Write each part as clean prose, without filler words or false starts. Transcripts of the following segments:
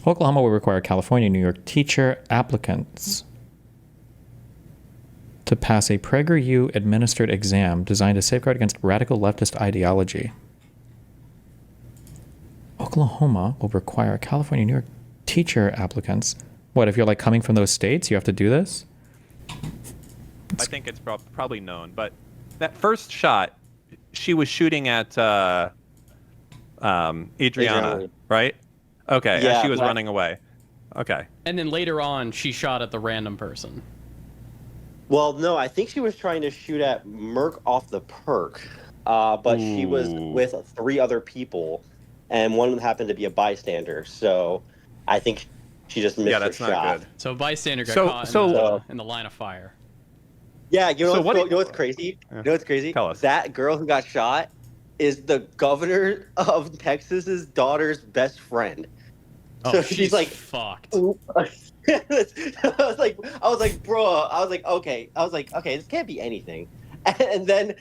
Oklahoma will require California, New York teacher applicants to pass a PragerU administered exam designed to safeguard against radical leftist ideology. Oklahoma will require California, New York teacher applicants. What, if you're like coming from those states, you have to do this? I think it's probably known, but that first shot, she was shooting at Adriana, right? Okay, yeah, and she was running away. Okay. And then later on, she shot at the random person. Well, no, I think she was trying to shoot at Merc off the perk, but she was with 3 other people, and one of them happened to be a bystander. So I think she just missed her shot. Not good. So a bystander got caught in the line of fire. Yeah, you know what's crazy? You know what's crazy? Tell us. That girl who got shot is the governor of Texas's daughter's best friend. Oh, so she's like fucked. I was like, bro. I was like, okay. This can't be anything. And then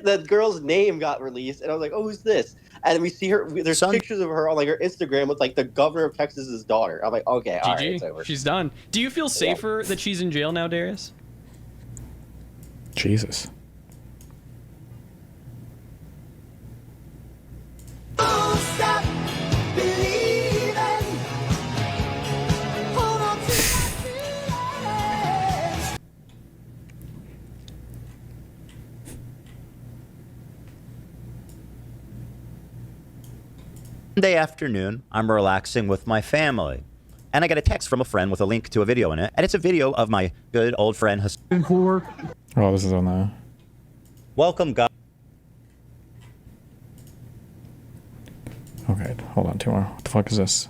the girl's name got released, and I was like, oh, who's this? And we see her. There's pictures of her on like her Instagram with like the governor of Texas's daughter. I'm like, okay, all right, it's over. She's done. Do you feel safer that she's in jail now, Darius? Jesus. Sunday afternoon, I'm relaxing with my family, and I get a text from a friend with a link to a video in it, and it's a video of my good old friend Hasan. Oh, this is on the... Welcome, guys. Okay, hold on, 2 more. What the fuck is this?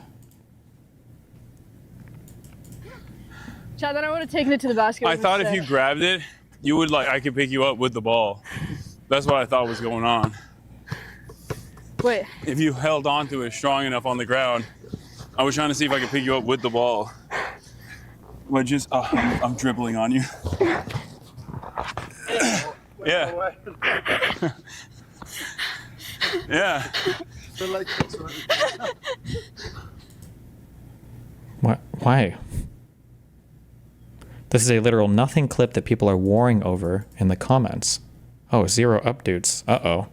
Chad, then I would have taken it to the basket. I thought if you grabbed it, you would I could pick you up with the ball. That's what I thought was going on. Wait. If you held onto it strong enough on the ground, I was trying to see if I could pick you up with the ball. But just, I'm dribbling on you. Yeah. Yeah. What? Why? This is a literal nothing clip that people are warring over in the comments. Oh, 0 updates. Uh-oh.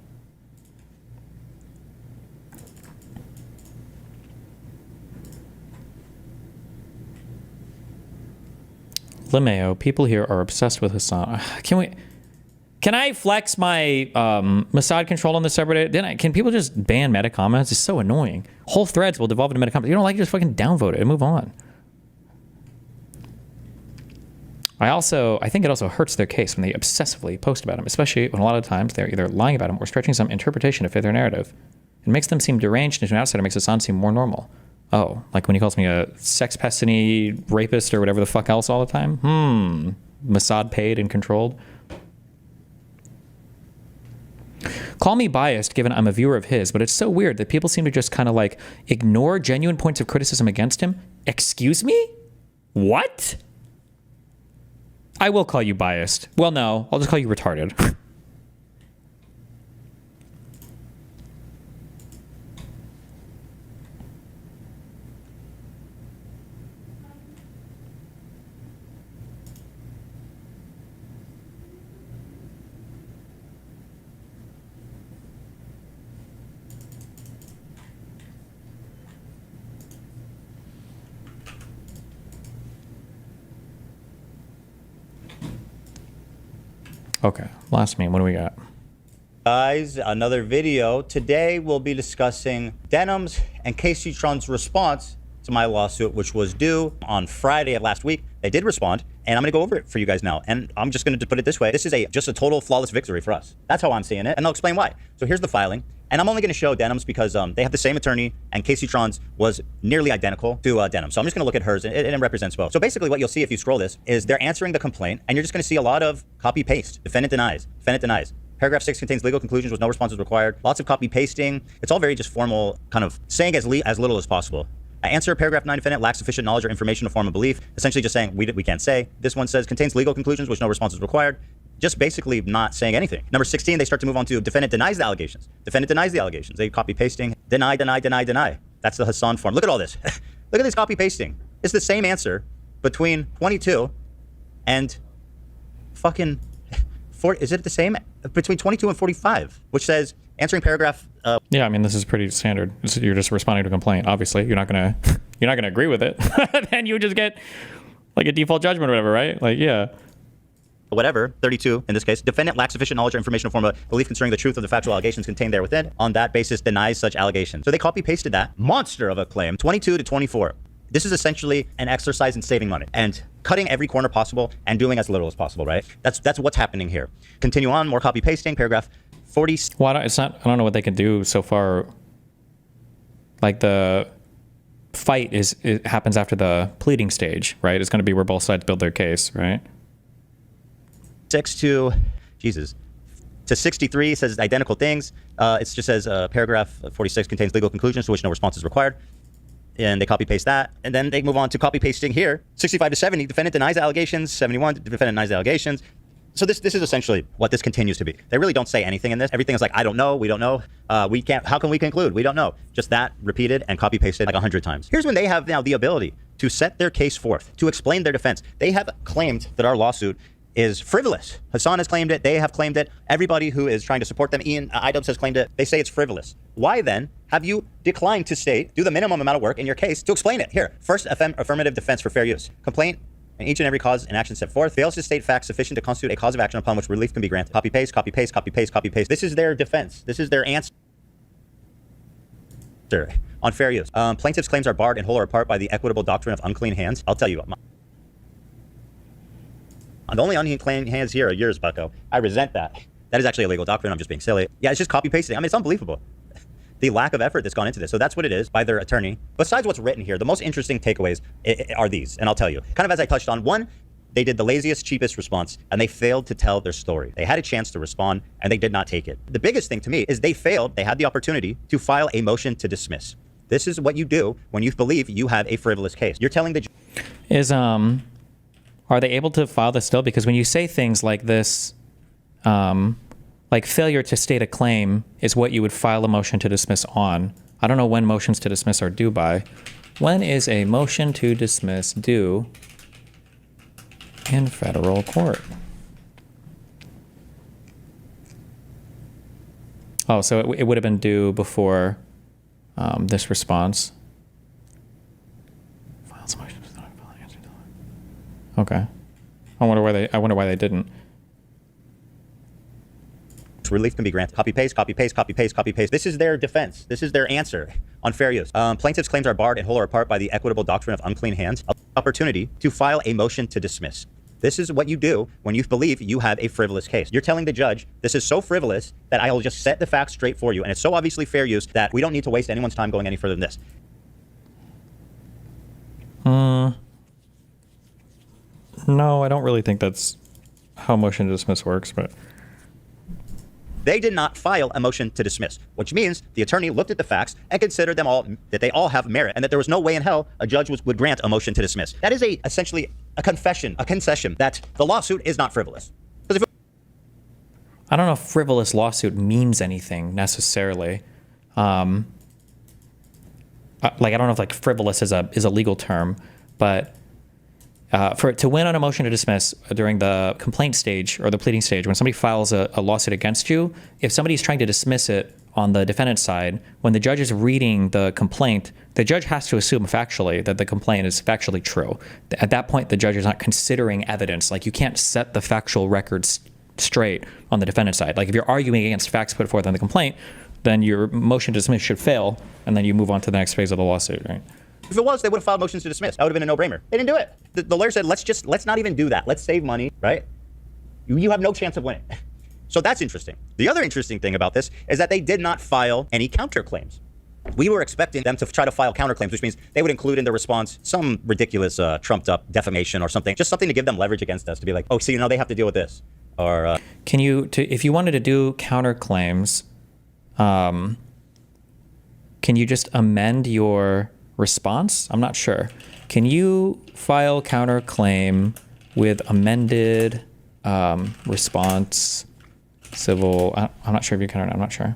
LeMayo, people here are obsessed with Hasan. Can I flex my Mossad control on the subreddit? Can people just ban meta comments? It's so annoying. Whole threads will devolve into meta comments. You don't like it, just fucking downvote it and move on. I think it also hurts their case when they obsessively post about him, especially when a lot of times they're either lying about him or stretching some interpretation to fit their narrative. It makes them seem deranged, and to an outsider makes Hasan seem more normal. Oh, like when he calls me a sex pestiny rapist or whatever the fuck else all the time? Mossad paid and controlled. Call me biased given I'm a viewer of his, but it's so weird that people seem to just kind of like ignore genuine points of criticism against him. Excuse me? What? I will call you biased. Well, no, I'll just call you retarded. Okay, last meme. What do we got? Guys, another video. Today we'll be discussing Denim's and Kaceytron's response to my lawsuit, which was due on Friday of last week. They did respond, and I'm going to go over it for you guys now. And I'm just going to put it this way. This is just a total flawless victory for us. That's how I'm seeing it, and I'll explain why. So here's the filing. And I'm only going to show Denim's because they have the same attorney, and Kaceytron's was nearly identical to Denim. So I'm just going to look at hers, and it represents both. So basically what you'll see if you scroll this is they're answering the complaint, and you're just going to see a lot of copy-paste. Defendant denies. Defendant denies. Paragraph 6 contains legal conclusions with no responses required. Lots of copy-pasting. It's all very just formal, kind of saying as little as possible. Answer paragraph 9 defendant lacks sufficient knowledge or information to form a belief. Essentially just saying we can't say. This one says contains legal conclusions which no response is required. Just basically not saying anything. Number 16, they start to move on to defendant denies the allegations. Defendant denies the allegations. They copy pasting. Deny, deny, deny, deny. That's the Hasan form. Look at all this. Look at this copy pasting. It's the same answer between 22 and fucking 40. Is it the same? Between 22 and 45, which says answering paragraph. Yeah, I mean, this is pretty standard. You're just responding to a complaint. Obviously, you're not gonna agree with it. Then you just get like a default judgment or whatever, right? Like, yeah. Whatever, 32 in this case, defendant lacks sufficient knowledge or information to form a belief concerning the truth of the factual allegations contained there within. On that basis, denies such allegations. So they copy pasted that monster of a claim, 22 to 24. This is essentially an exercise in saving money and cutting every corner possible and doing as little as possible, right? That's what's happening here. Continue on, more copy pasting, paragraph 40. Well, I don't know what they can do so far. Like the fight it happens after the pleading stage, right? It's going to be where both sides build their case, right? 6 to, Jesus, to 63 says identical things. It just says paragraph 46 contains legal conclusions to which no response is required. And they copy paste that. And then they move on to copy pasting here. 65 to 70, defendant denies allegations. 71, defendant denies allegations. So this is essentially what this continues to be. They really don't say anything in this. Everything is like, I don't know, we don't know, we can't, how can we conclude? We don't know. Just that repeated and copy pasted like 100 times. Here's when they have now the ability to set their case forth, to explain their defense. They have claimed that our lawsuit is frivolous. Hasan has claimed it. They have claimed it. Everybody who is trying to support them, Ian Idubs has claimed it. They say it's frivolous. Why then have you declined to state, do the minimum amount of work in your case to explain it? Here, first, affirmative defense for fair use. Complaint and each and every cause and action set forth fails to state facts sufficient to constitute a cause of action upon which relief can be granted. Copy paste, copy paste, copy paste, copy paste. This is their defense. This is their answer on fair use. Plaintiff's claims are barred in whole or part by the equitable doctrine of unclean hands. I'll tell you, the only unclean hands here are yours, bucko. I resent that. That is actually a legal doctrine. I'm just being silly. Yeah, it's just copy pasting. I mean, it's unbelievable. The lack of effort that's gone into this. So that's what it is by their attorney. Besides what's written here, the most interesting takeaways are these, and I'll tell you. Kind of as I touched on, one, they did the laziest, cheapest response, and they failed to tell their story. They had a chance to respond, and they did not take it. The biggest thing to me is they failed. They had the opportunity to file a motion to dismiss. This is what you do when you believe you have a frivolous case. You're telling the Are they able to file this still? Because when you say things like this, like failure to state a claim is what you would file a motion to dismiss on. I don't know when motions to dismiss are due by. When is a motion to dismiss due in federal court? Oh, so it would have been due before this response. Files motion. Okay. I wonder why they didn't. Relief can be granted. Copy paste, copy paste, copy paste, copy paste. This is their defense. This is their answer on fair use. Plaintiff's claims are barred in whole or part by the equitable doctrine of unclean hands. Opportunity to file a motion to dismiss. This is what you do when you believe you have a frivolous case. You're telling the judge, this is so frivolous that I will just set the facts straight for you. And it's so obviously fair use that we don't need to waste anyone's time going any further than this. No, I don't really think that's how motion to dismiss works, but... They did not file a motion to dismiss, which means the attorney looked at the facts and considered them all, that they all have merit, and that there was no way in hell a judge would grant a motion to dismiss. That is essentially a concession that the lawsuit is not frivolous. I don't know if frivolous lawsuit means anything necessarily. Like, I don't know if like frivolous is a legal term, but to win on a motion to dismiss during the complaint stage or the pleading stage, when somebody files a lawsuit against you, if somebody's trying to dismiss it on the defendant's side, when the judge is reading the complaint, the judge has to assume factually that the complaint is factually true. At that point, the judge is not considering evidence. Like, you can't set the factual records straight on the defendant's side. Like, if you're arguing against facts put forth in the complaint, then your motion to dismiss should fail, and then you move on to the next phase of the lawsuit, right? If it was, they would have filed motions to dismiss. That would have been a no-brainer. They didn't do it. The lawyer said, let's not even do that. Let's save money, right? You have no chance of winning. So that's interesting. The other interesting thing about this is that they did not file any counterclaims. We were expecting them to try to file counterclaims, which means they would include in the response some ridiculous trumped up defamation or something, just something to give them leverage against us, to be like, oh, so they have to deal with this. Or can you, if you wanted to do counterclaims, can you just amend your response? I'm not sure. Can you file counterclaim with amended response civil? I'm not sure if you can or not. I'm not sure.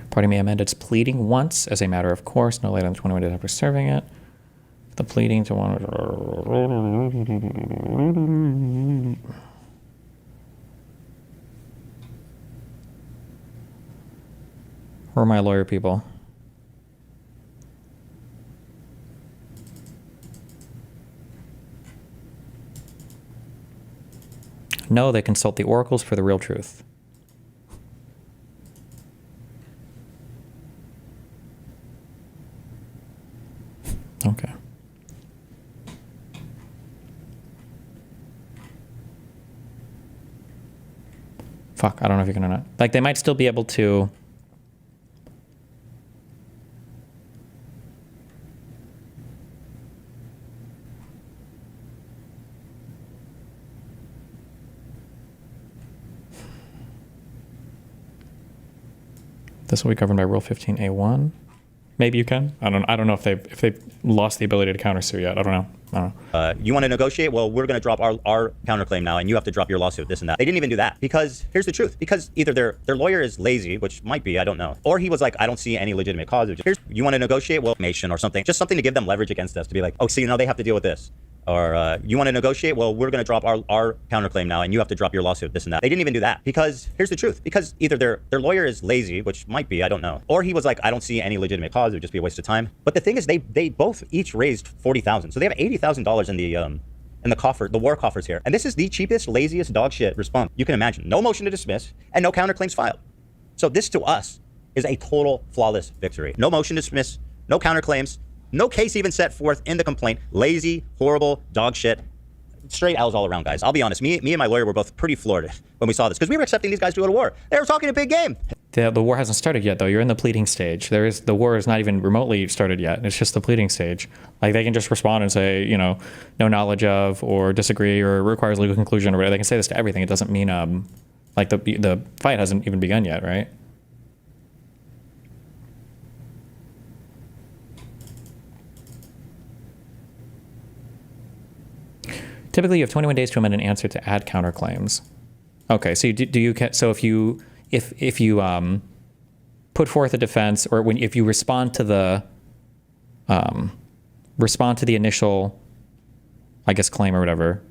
Party may amend its pleading once as a matter of course, no later than 21 days after serving it. The pleading to one. Where are my lawyer people? No, they consult the oracles for the real truth. Okay. Fuck, I don't know if you can or not. Like, they might still be able to... This will be governed by Rule 15A1. Maybe you can. I don't know if they've lost the ability to countersue yet. I don't know. You want to negotiate? Well, we're going to drop our counterclaim now, and you have to drop your lawsuit, this and that. They didn't even do that because here's the truth. Because either their lawyer is lazy, which might be, I don't know, or he was like, I don't see any legitimate cause. You want to negotiate? Well, nation or something, just something to give them leverage against us to be like, oh, so they have to deal with this. Or you want to negotiate? Well, we're going to drop our counterclaim now, and you have to drop your lawsuit, this and that. They didn't even do that because here's the truth. Because either their lawyer is lazy, which might be, I don't know, or he was like, I don't see any legitimate cause. It would just be a waste of time. But the thing is, they both each raised $40,000, so they have $80,000 in the coffer, the war coffers here. And this is the cheapest, laziest dog shit response you can imagine. No motion to dismiss and no counterclaims filed. So this to us is a total flawless victory. No motion to dismiss, no counterclaims. No case even set forth in the complaint. Lazy, horrible, dog shit. Straight L's all around, guys. I'll be honest. Me and my lawyer were both pretty floored when we saw this because we were accepting these guys to go to war. They were talking a big game. The war hasn't started yet, though. You're in the pleading stage. The war is not even remotely started yet. It's just the pleading stage. Like, they can just respond and say, no knowledge of, or disagree, or requires legal conclusion, or whatever. They can say this to everything. It doesn't mean like the fight hasn't even begun yet, right? Typically, you have 21 days to amend an answer to add counterclaims. Okay, so if you put forth a defense, or if you respond to the initial, I guess, claim or whatever,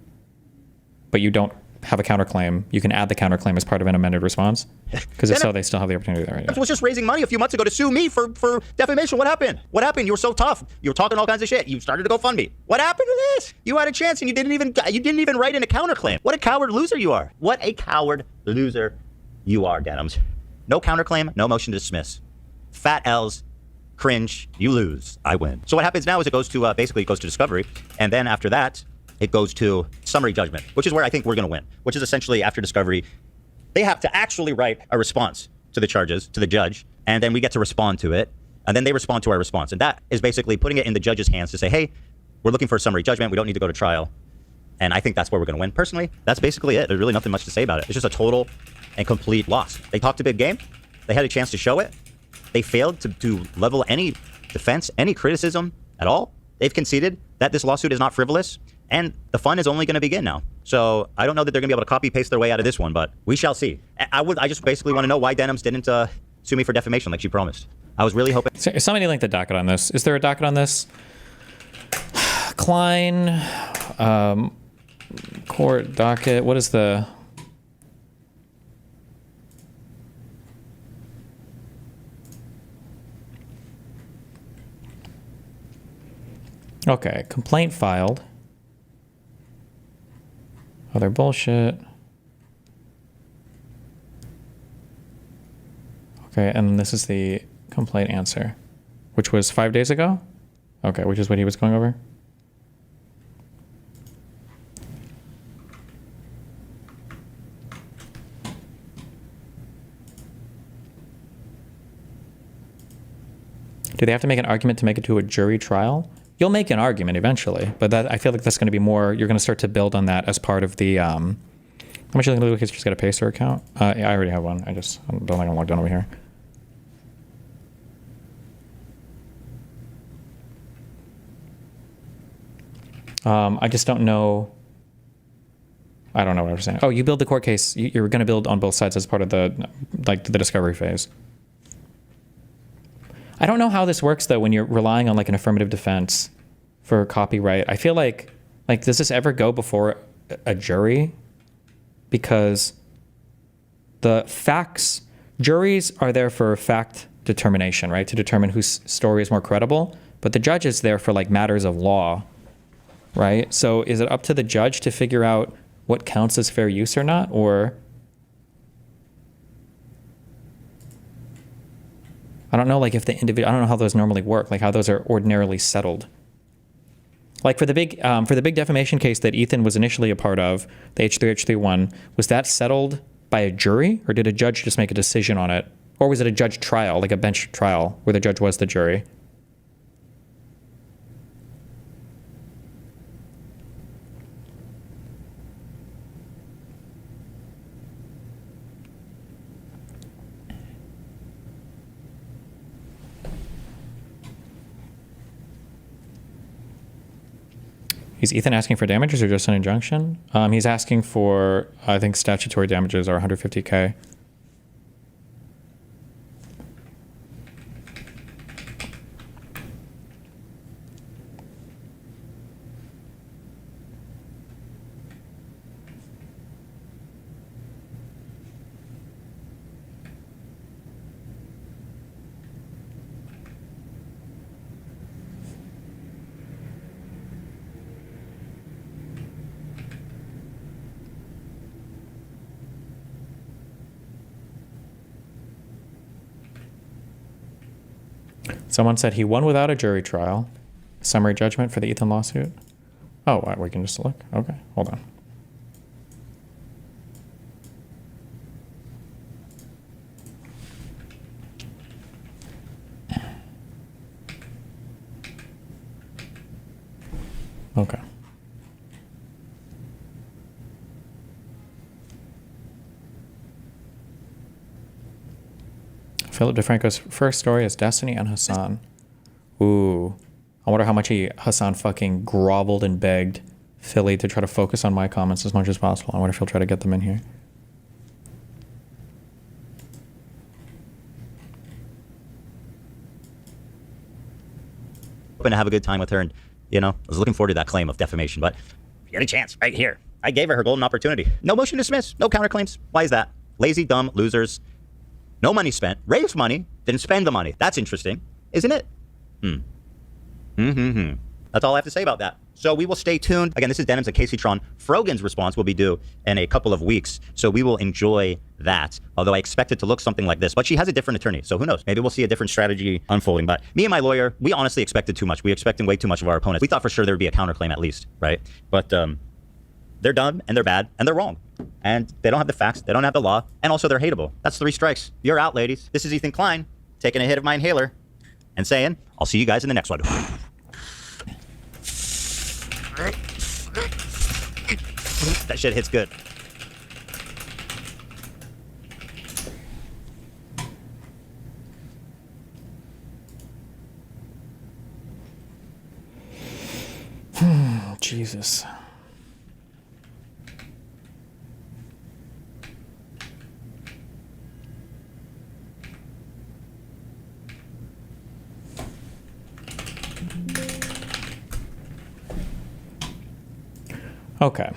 but you don't have a counterclaim, you can add the counterclaim as part of an amended response? Because if so, they still have the opportunity there. Right? I was just raising money a few months ago to sue me for defamation. What happened? What happened? You were so tough. You were talking all kinds of shit. You started to GoFundMe. What happened to this? You had a chance and you didn't even write in a counterclaim. What a coward loser you are. What a coward loser you are, Denims. No counterclaim, no motion to dismiss. Fat L's, cringe, you lose, I win. So what happens now is it goes to basically discovery, and then after that, it goes to summary judgment, which is where I think we're going to win, which is essentially after discovery, they have to actually write a response to the charges, to the judge, and then we get to respond to it, and then they respond to our response. And that is basically putting it in the judge's hands to say, hey, we're looking for a summary judgment. We don't need to go to trial. And I think that's where we're going to win. Personally, that's basically it. There's really nothing much to say about it. It's just a total and complete loss. They talked a big game. They had a chance to show it. They failed to level any defense, any criticism at all. They've conceded that this lawsuit is not frivolous. And the fun is only going to begin now. So I don't know that they're going to be able to copy paste their way out of this one, but we shall see. I just basically want to know why Denims didn't sue me for defamation like she promised. I was really hoping. Somebody link the docket on this. Is there a docket on this? Klein, court docket. What is the? Okay, complaint filed. Other bullshit. Okay, and this is the complaint answer, which was 5 days ago? Okay, which is what he was going over? Do they have to make an argument to make it to a jury trial? You'll make an argument eventually, but I feel like that's going to be more, you're going to start to build on that as part of the, how much are you going to do? Just get a Pacer account? Yeah, I already have one. I don't think I'm logged in over here. I just don't know. I don't know what I was saying. Oh, you build the court case. You're going to build on both sides as part of the discovery phase. I don't know how this works though when you're relying on like an affirmative defense for copyright. I feel like does this ever go before a jury? Because the facts, juries are there for fact determination, right? To determine whose story is more credible. But the judge is there for like matters of law, right? So is it up to the judge to figure out what counts as fair use or not? Or I don't know, like if the individual, I don't know how those normally work, like how those are ordinarily settled. Like for the big defamation case that Ethan was initially a part of, the H3H3 one, was that settled by a jury, or did a judge just make a decision on it? Or was it a judge trial, like a bench trial, where the judge was the jury? Is Ethan asking for damages or just an injunction? He's asking for, I think statutory damages are $150K. Someone said he won without a jury trial. Summary judgment for the Ethan lawsuit. Oh, we can just look. Okay, hold on. Okay. Philip DeFranco's first story is Destiny and Hasan. Ooh. I wonder how much Hasan fucking groveled and begged Philly to try to focus on my comments as much as possible. I wonder if he'll try to get them in here. Hoping to have a good time with her, and I was looking forward to that claim of defamation, but if you had a chance right here, I gave her golden opportunity. No motion to dismiss, no counterclaims. Why is that? Lazy, dumb, losers. No money spent, raised money, didn't spend the money. That's interesting, isn't it? That's all I have to say about that. So we will stay tuned. Again, this is Denim's and Kaceytron. Frogan's response will be due in a couple of weeks, so we will enjoy that. Although I expect it to look something like this, but she has a different attorney, so who knows? Maybe we'll see a different strategy unfolding. But me and my lawyer, we honestly expected too much. We expected way too much of our opponents. We thought for sure there would be a counterclaim at least, right? But they're dumb, and they're bad, and they're wrong. And they don't have the facts, they don't have the law, and also they're hateable. That's 3 strikes. You're out, ladies. This is Ethan Klein, taking a hit of my inhaler, and saying, I'll see you guys in the next one. That shit hits good. Jesus. Okay.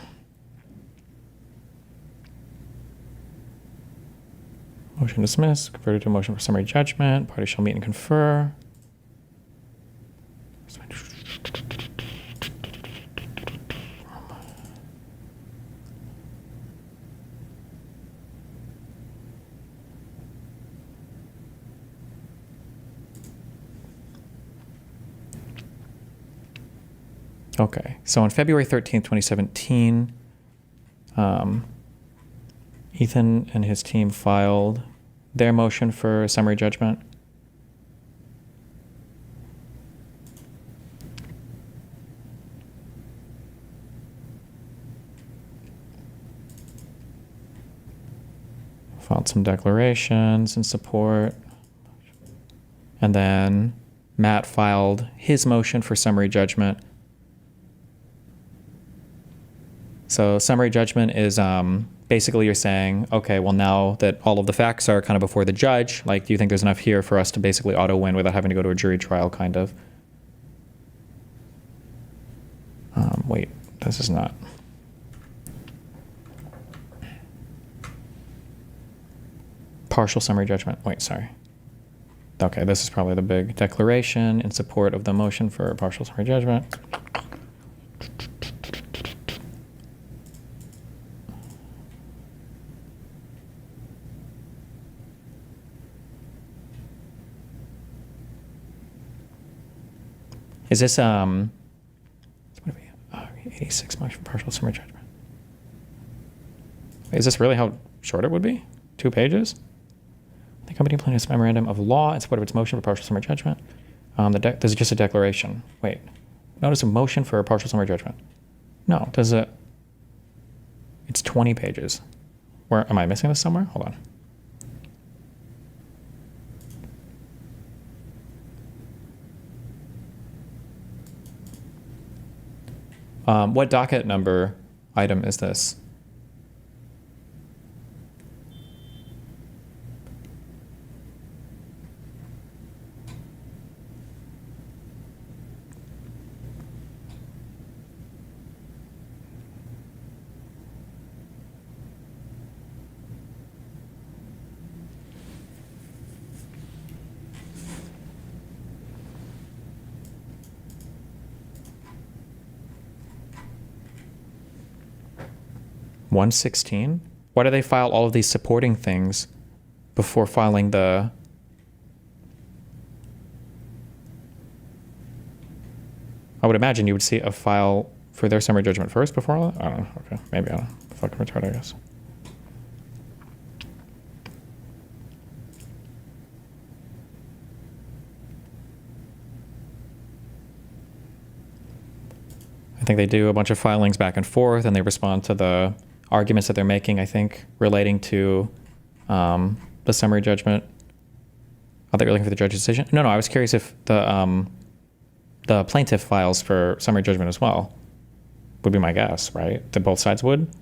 Motion dismissed, converted to a motion for summary judgment. Parties shall meet and confer. Okay, so on February 13th, 2017, Ethan and his team filed their motion for summary judgment. Filed some declarations in support. And then Matt filed his motion for summary judgment. So summary judgment is basically you're saying, okay, well, now that all of the facts are kind of before the judge, like, do you think there's enough here for us to basically auto win without having to go to a jury trial, kind of? Wait, this is not. Partial summary judgment. Wait, sorry. Okay, this is probably the big declaration in support of the motion for partial summary judgment. Is this, what are we, 86 motion for partial summary judgment. Is this really how short it would be? 2 pages? The company plaintiff's memorandum of law in support of its motion for partial summary judgment. There's just a declaration. Wait, notice a motion for a partial summary judgment. No, does it? It's 20 pages. Where am I missing this somewhere? Hold on. What docket number item is this? $116? Why do they file all of these supporting things before filing the... I would imagine you would see a file for their summary judgment first before all that? I don't know. Okay, maybe I don't know. Fucking retarded, I guess. I think they do a bunch of filings back and forth, and they respond to the arguments that they're making, I think, relating to the summary judgment. Oh, they're looking for the judge's decision? No, I was curious if the plaintiff files for summary judgment as well. Would be my guess, right? That both sides would?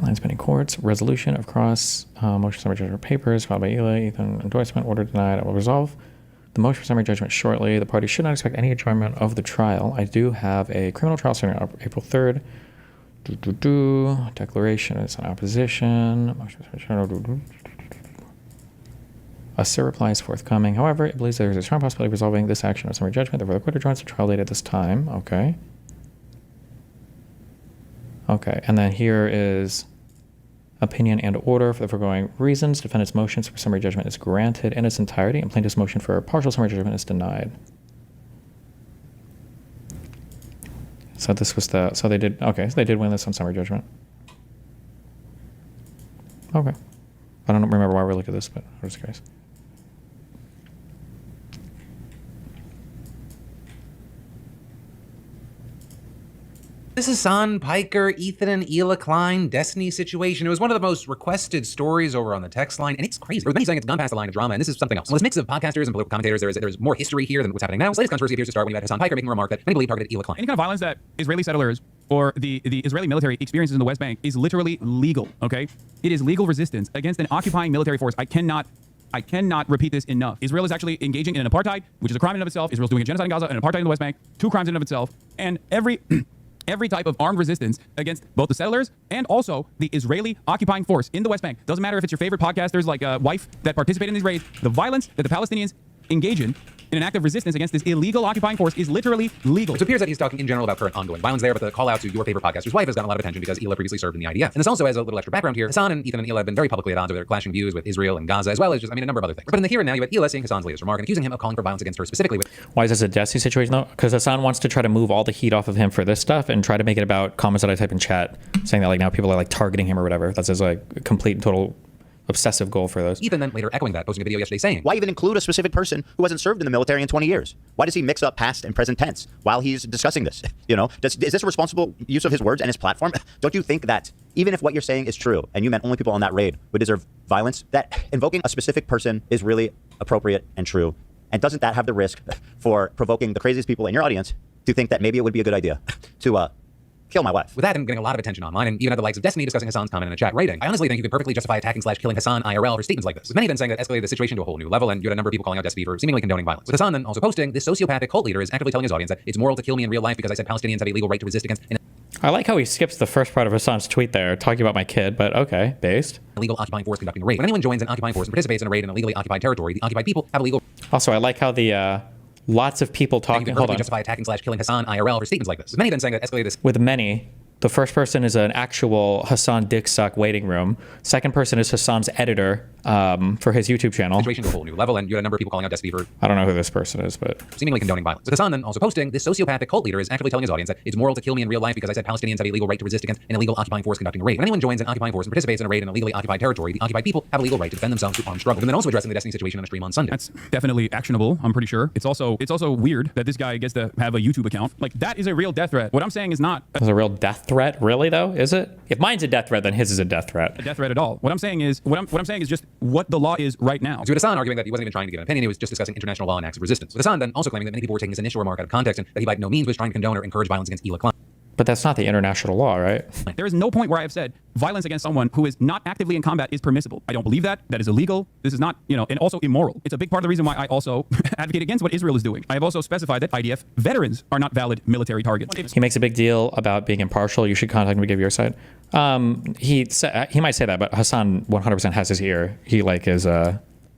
Lines pending courts, resolution of cross motion summary judgment papers filed by Ela, Ethan endorsement, order denied. I will resolve the motion for summary judgment shortly. The parties should not expect any adjournment of the trial. I do have a criminal trial starting on April 3rd. Declaration is in opposition. A SIR reply is forthcoming. However, it believes there is a strong possibility of resolving this action of summary judgment. Therefore, the court adjourns the trial date at this time. Okay. Okay, and then here is opinion and order for the foregoing reasons. Defendant's motion for summary judgment is granted in its entirety, and plaintiff's motion for partial summary judgment is denied. So this was the, so they did, okay, so they did win this on summary judgment. Okay. I don't remember why we looked at this, but I was curious. This is Hasan Piker, Ethan and Ela Klein, Destiny situation. It was one of the most requested stories over on the text line, and it's crazy. There were many saying it's gone past the line of drama, and this is something else. Well, this mix of podcasters and political commentators, there's more history here than what's happening now. This latest controversy appears to start when you had Hasan Piker making a remark that many believe targeted Ela Klein. Any kind of violence that Israeli settlers or the Israeli military experiences in the West Bank is literally legal, okay? It is legal resistance against an occupying military force. I cannot repeat this enough. Israel is actually engaging in an apartheid, which is a crime in and of itself. Israel's doing a genocide in Gaza and an apartheid in the West Bank, 2 crimes in and of itself, and every type of armed resistance against both the settlers and also the Israeli occupying force in the West Bank. Doesn't matter if it's your favorite podcasters like Wife that participate in these raids. The violence that the Palestinians engage in an act of resistance against this illegal occupying force is literally legal. It appears that he's talking in general about current ongoing violence there, but the call out to your favorite podcaster's wife has gotten a lot of attention because Ela previously served in the IDF. And this also has a little extra background here. Hasan and Ethan and Ela have been very publicly at odds over their clashing views with Israel and Gaza, as well as just, a number of other things. But in the here and now, you had Ela saying Hasan's latest remark and accusing him of calling for violence against her specifically. Why is this a Destiny situation though? Because Hasan wants to try to move all the heat off of him for this stuff and try to make it about comments that I type in chat saying that like now people are like targeting him or whatever. That's his like complete and total obsessive goal for those. Ethan then later echoing that, posting a video yesterday saying, Why even include a specific person who hasn't served in the military in 20 years? Why does he mix up past and present tense while he's discussing this? You know, is this a responsible use of his words and his platform? Don't you think that even if what you're saying is true and you meant only people on that raid would deserve violence, that invoking a specific person is really appropriate and true? And doesn't that have the risk for provoking the craziest people in your audience to think that maybe it would be a good idea to kill my wife? with that and getting a lot of attention online, and even at the likes of Destiny discussing Hasan's comment in the chat writing, I honestly think you could perfectly justify attacking/killing Hasan IRL for statements like this, with many then saying that escalated the situation to a whole new level, and you had a number of people calling out Destiny for seemingly condoning violence. With Hasan then also posting, this sociopathic cult leader is actively telling his audience that it's moral to kill me in real life because I said Palestinians have a legal right to resist against an I like how he skips the first part of Hasan's tweet there, talking about my kid, but okay, based. illegal occupying force conducting a raid. When anyone joins an occupying force and participates in a raid in a legally occupied territory, the occupied people have a legal Also, I like how the lots of people you talking. can Hold perfectly on. justify attacking/killing Hasan IRL for statements like this, with many then saying that escalated this With many, the first person is an actual Hasan dick suck waiting room. Second person is Hasan's editor for his YouTube channel. situation to a whole new level, and you had a number of people calling out Destiny for I don't know who this person is, but seemingly condoning violence. With Hasan then also posting, this sociopathic cult leader is actively telling his audience that it's moral to kill me in real life because I said Palestinians have a legal right to resist against an illegal occupying force conducting a raid. When anyone joins an occupying force and participates in a raid in a legally occupied territory, the occupied people have a legal right to defend themselves through armed struggle. And then also addressing the Destiny situation on the stream on Sunday. That's definitely actionable, I'm pretty sure. It's also weird that this guy gets to have a YouTube account. Like, that is a real death threat. What I'm saying is not it's a real death threat, really though, is it? If mine's a death threat, then his is a death threat. a death threat at all. What I'm saying is just what the law is right now. So with Hasan arguing that he wasn't even trying to give an opinion, he was just discussing international law and acts of resistance. With Hasan then also claiming that many people were taking his initial remark out of context and that he by no means was trying to condone or encourage violence against Ela Klein. But that's not the international law, right? There is no point where I have said violence against someone who is not actively in combat is permissible. I don't believe that. That is illegal. This is not, and also immoral. It's a big part of the reason why I also advocate against what Israel is doing. I have also specified that IDF veterans are not valid military targets. He makes a big deal about being impartial. You should contact him to give your side. He might say that, but Hasan 100% has his ear. He is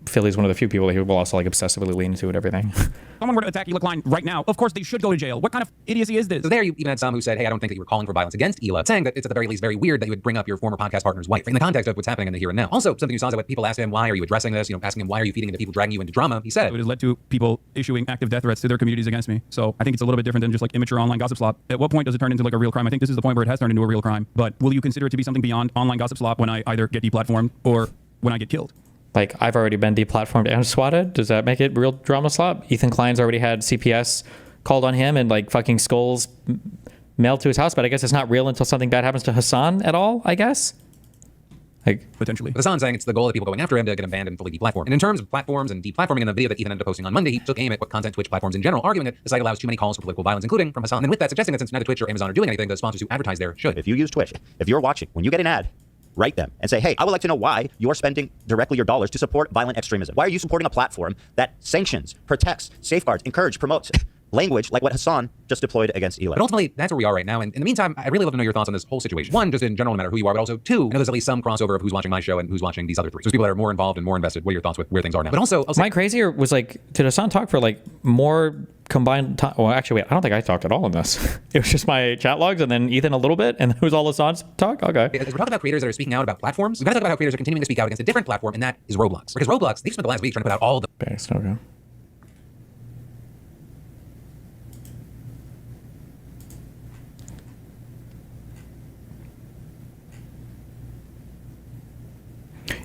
Philly's one of the few people that he will also obsessively lean into and everything. Someone were to attack Ela Klein right now, of course they should go to jail. What kind of idiocy is this? So there you even had some who said, hey, I don't think that you were calling for violence against Ela, saying that it's at the very least very weird that you would bring up your former podcast partner's wife in the context of what's happening in the here and now. Also, something you saw is that when people asked him, why are you addressing this? Asking him, why are you feeding into people dragging you into drama? He said, It has led to people issuing active death threats to their communities against me. So I think it's a little bit different than just immature online gossip slop. At what point does it turn into a real crime? I think this is the point where it has turned into a real crime. But will you consider it to be something beyond online gossip slop when I either get deplatformed or when I get killed? I've already been deplatformed and swatted. Does that make it real drama slop? Ethan Klein's already had CPS called on him and fucking skulls mailed to his house, but I guess it's not real until something bad happens to Hasan at all, I guess. Potentially. Hasan saying it's the goal of people going after him to get him banned and fully deplatformed. And in terms of platforms and deplatforming, in the video that Ethan ended up posting on Monday, he took aim at what content Twitch platforms in general, arguing that the site allows too many calls for political violence, including from Hasan. And with that, suggesting that since neither Twitch or Amazon are doing anything, the sponsors who advertise there should. If you use Twitch, if you're watching, when you get an ad, write them and say, hey, I would like to know why you're spending directly your dollars to support violent extremism. Why are you supporting a platform that sanctions, protects, safeguards, encourages, promotes language like what Hasan just deployed against Ela? But ultimately, that's where we are right now. And in the meantime, I'd really love to know your thoughts on this whole situation. One, just in general, no matter who you are, but also two, I know there's at least some crossover of who's watching my show and who's watching these other three. So there's people that are more involved and more invested. What are your thoughts with where things are now? But also, Am I crazy, or was did Hasan talk for more combined time? Well, actually, wait, I don't think I talked at all in this. It was just my chat logs and then Ethan a little bit, and it was all Hasan's talk? Okay. as we're talking about creators that are speaking out about platforms, we've got to talk about how creators are continuing to speak out against a different platform, and that is Roblox. Because Roblox, they've spent the last week trying to put out all the Based, okay.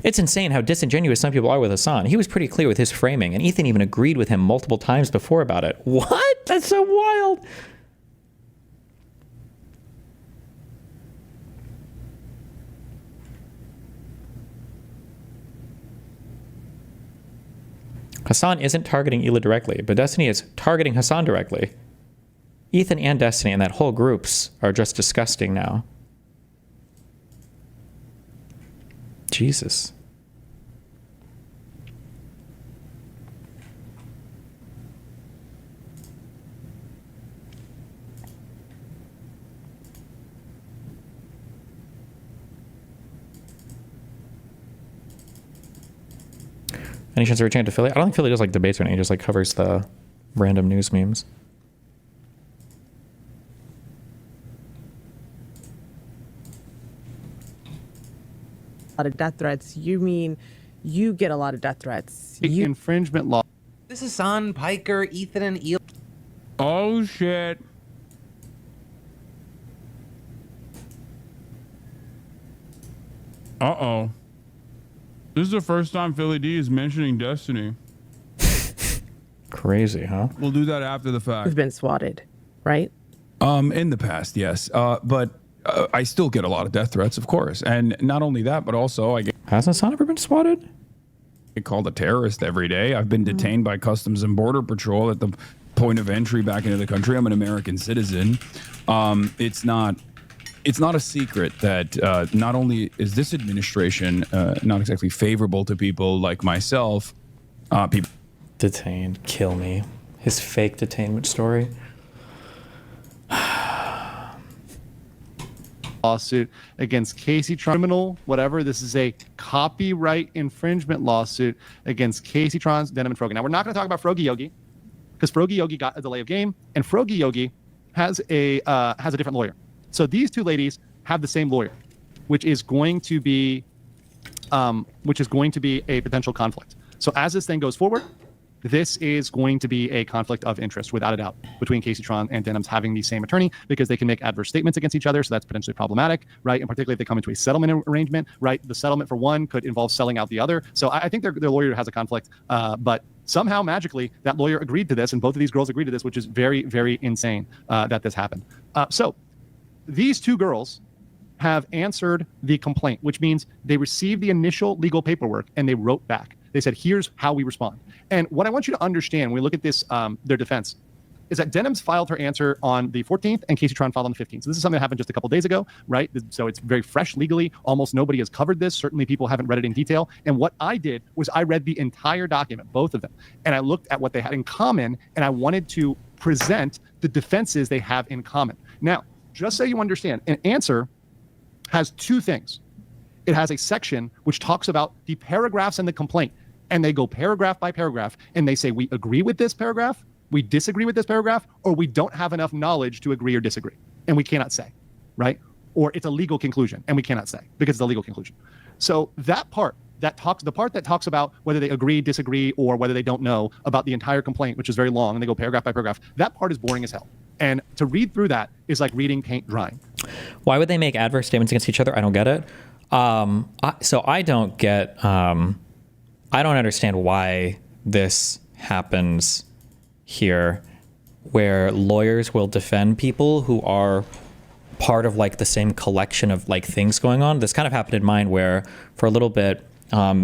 It's insane how disingenuous some people are with Hasan. He was pretty clear with his framing, and Ethan even agreed with him multiple times before about it. What? That's so wild. Hasan isn't targeting Ela directly, but Destiny is targeting Hasan directly. Ethan and Destiny and that whole groups are just disgusting now. Jesus. Any chance of returning to Philly? I don't think Philly does debates or anything. He just covers the random news memes. A lot of death threats. You mean you get a lot of death threats? Infringement law. This is Hasan Piker, Ethan, and Ela. Oh, shit. Uh-oh. This is the first time Philly D is mentioning Destiny. Crazy, huh? We'll do that after the fact. Who's been swatted, right? In the past, yes. But I still get a lot of death threats, of course. And not only that, but also I get... Hasn't Hasan ever been swatted? Get called a terrorist every day. I've been detained by Customs and Border Patrol at the point of entry back into the country. I'm an American citizen. It's not a secret that not only is this administration not exactly favorable to people like myself, people... Detained. Kill me. His fake detainment story. Lawsuit against Kaceytron, criminal, whatever. This is a copyright infringement lawsuit against Kaceytron's Denim and Frogi. Now, we're not going to talk about Frogi Yogi because Frogi Yogi got a delay of game, and Frogi Yogi has a different lawyer. So these two ladies have the same lawyer, which is going to be a potential conflict. So as this thing goes forward, this is going to be a conflict of interest, without a doubt, between Kaceytron and Denim's having the same attorney, because they can make adverse statements against each other, so that's potentially problematic, right? And particularly if they come into a settlement arrangement, right? The settlement for one could involve selling out the other. So I think their lawyer has a conflict, but somehow magically that lawyer agreed to this, and both of these girls agreed to this, which is very, very insane that this happened. So these two girls have answered the complaint, which means they received the initial legal paperwork and they wrote back. They said, here's how we respond. And what I want you to understand when we look at this, their defense, is that Denim's filed her answer on the 14th and Kaceytron filed on the 15th. So this is something that happened just a couple days ago, right? So it's very fresh legally. Almost nobody has covered this. Certainly people haven't read it in detail. And what I did was I read the entire document, both of them. And I looked at what they had in common, and I wanted to present the defenses they have in common. Now, just so you understand, an answer has two things. It has a section which talks about the paragraphs in the complaint, and they go paragraph by paragraph, and they say, we agree with this paragraph, we disagree with this paragraph, or we don't have enough knowledge to agree or disagree, and we cannot say, right? Or it's a legal conclusion, and we cannot say because it's a legal conclusion. So that part that talks about whether they agree, disagree, or whether they don't know about the entire complaint, which is very long, and they go paragraph by paragraph, that part is boring as hell. And to read through that is like reading paint drying. Why would they make adverse statements against each other? I don't get it. So I don't get, I don't understand why this happens here, where lawyers will defend people who are part of like the same collection of like things going on. This kind of happened in mine, where for a little bit,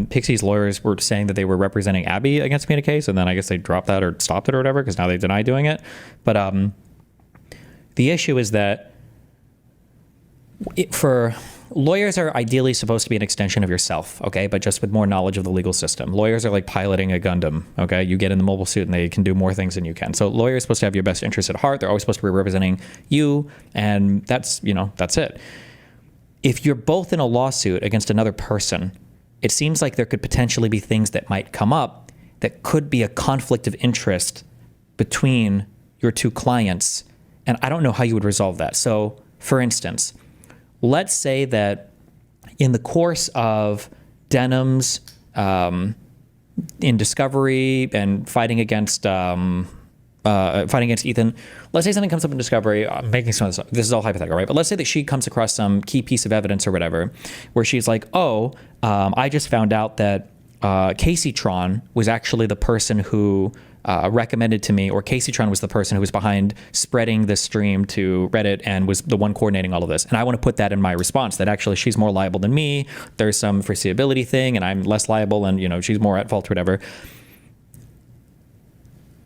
Pixie's lawyers were saying that they were representing Abby against me in a case, and then I guess they dropped that or stopped it or whatever, because now they deny doing it. But the issue is that for lawyers are ideally supposed to be an extension of yourself, okay? But just with more knowledge of the legal system. Lawyers are like piloting a Gundam, okay? You get in the mobile suit and they can do more things than you can. So lawyers are supposed to have your best interests at heart. They're always supposed to be representing you, and that's, you know, that's it. If you're both in a lawsuit against another person, it seems like there could potentially be things that might come up that could be a conflict of interest between your two clients, and I don't know how you would resolve that. So, for instance, let's say that in the course of Denim's in Discovery and fighting against Ethan, let's say something comes up in Discovery. I'm making some of this up. This is all hypothetical, right? But let's say that she comes across some key piece of evidence or whatever, where she's like, oh, I just found out that Kaceytron was actually the person who recommended to me, or Kaceytron was the person who was behind spreading this stream to Reddit and was the one coordinating all of this. And I want to put that in my response, that actually she's more liable than me. There's some foreseeability thing and I'm less liable, and, you know, she's more at fault or whatever.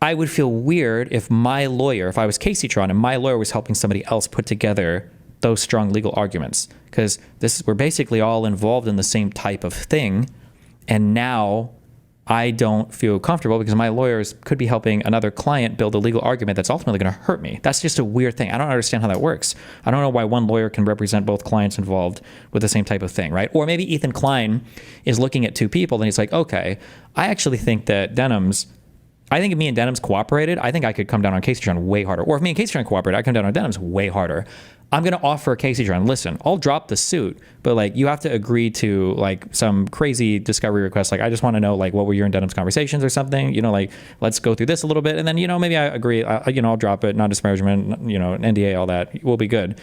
I would feel weird if my lawyer, if I was Kaceytron and my lawyer was helping somebody else put together those strong legal arguments, because we're basically all involved in the same type of thing. And now I don't feel comfortable because my lawyers could be helping another client build a legal argument that's ultimately going to hurt me. That's just a weird thing. I don't understand how that works. I don't know why one lawyer can represent both clients involved with the same type of thing, right? Or maybe Ethan Klein is looking at two people and he's like, okay, I actually think that I think if me and Denim's cooperated, I think I could come down on Kaceytron way harder. Or if me and Kaceytron cooperated, I come down on Denim's way harder. I'm going to offer Kaceytron, listen, I'll drop the suit, but like you have to agree to like some crazy discovery request. Like, I just want to know like what were your and Denim's conversations or something, you know, like let's go through this a little bit. And then, you know, maybe I agree, I'll drop it, non-disparagement, you know, NDA, all that will be good.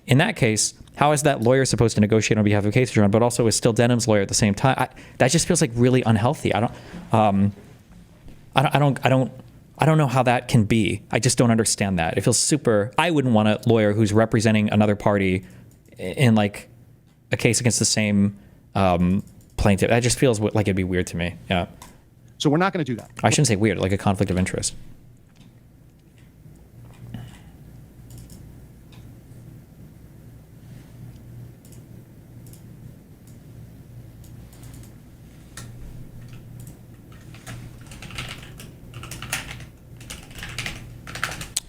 in that case, how is that lawyer supposed to negotiate on behalf of Kaceytron, but also is still Denim's lawyer at the same time? That just feels like really unhealthy. I don't know how that can be. I just don't understand that. It feels super. I wouldn't want a lawyer who's representing another party in like a case against the same plaintiff. That just feels like it'd be weird to me. Yeah. So we're not going to do that. I shouldn't say weird, like a conflict of interest.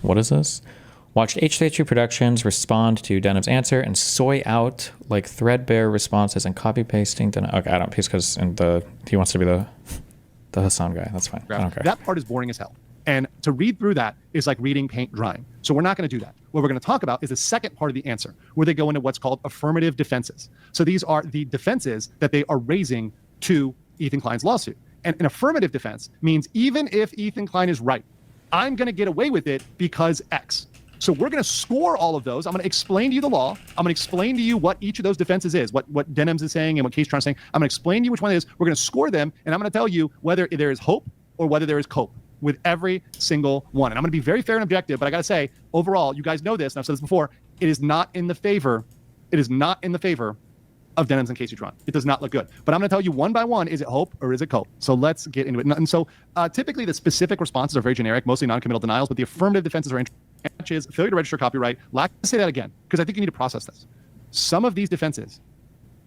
What is this? Watched H32 Productions respond to Denim's answer and soy out like threadbare responses and copy pasting. Okay, I don't because he wants to be the Hasan guy. That's fine. I don't care. That part is boring as hell. And to read through that is like reading paint drying. So we're not going to do that. What we're going to talk about is the second part of the answer, where they go into what's called affirmative defenses. So these are the defenses that they are raising to Ethan Klein's lawsuit. And an affirmative defense means even if Ethan Klein is right, I'm going to get away with it because X. So we're going to score all of those. I'm going to explain to you the law. I'm going to explain to you what each of those defenses is, what Denim's is saying and what Kaceytron is saying. I'm going to explain to you which one it is. We're going to score them, and I'm going to tell you whether there is hope or whether there is cope with every single one. And I'm going to be very fair and objective, but I got to say, overall, you guys know this, and I've said this before, it is not in the favor of Denim's and Kaceytron. It does not look good. But I'm going to tell you one by one, is it hope or is it cope? So let's get into it. And so typically the specific responses are very generic, mostly non-committal denials, but the affirmative defenses are is failure to register copyright. Let's say that again, because I think you need to process this. Some of these defenses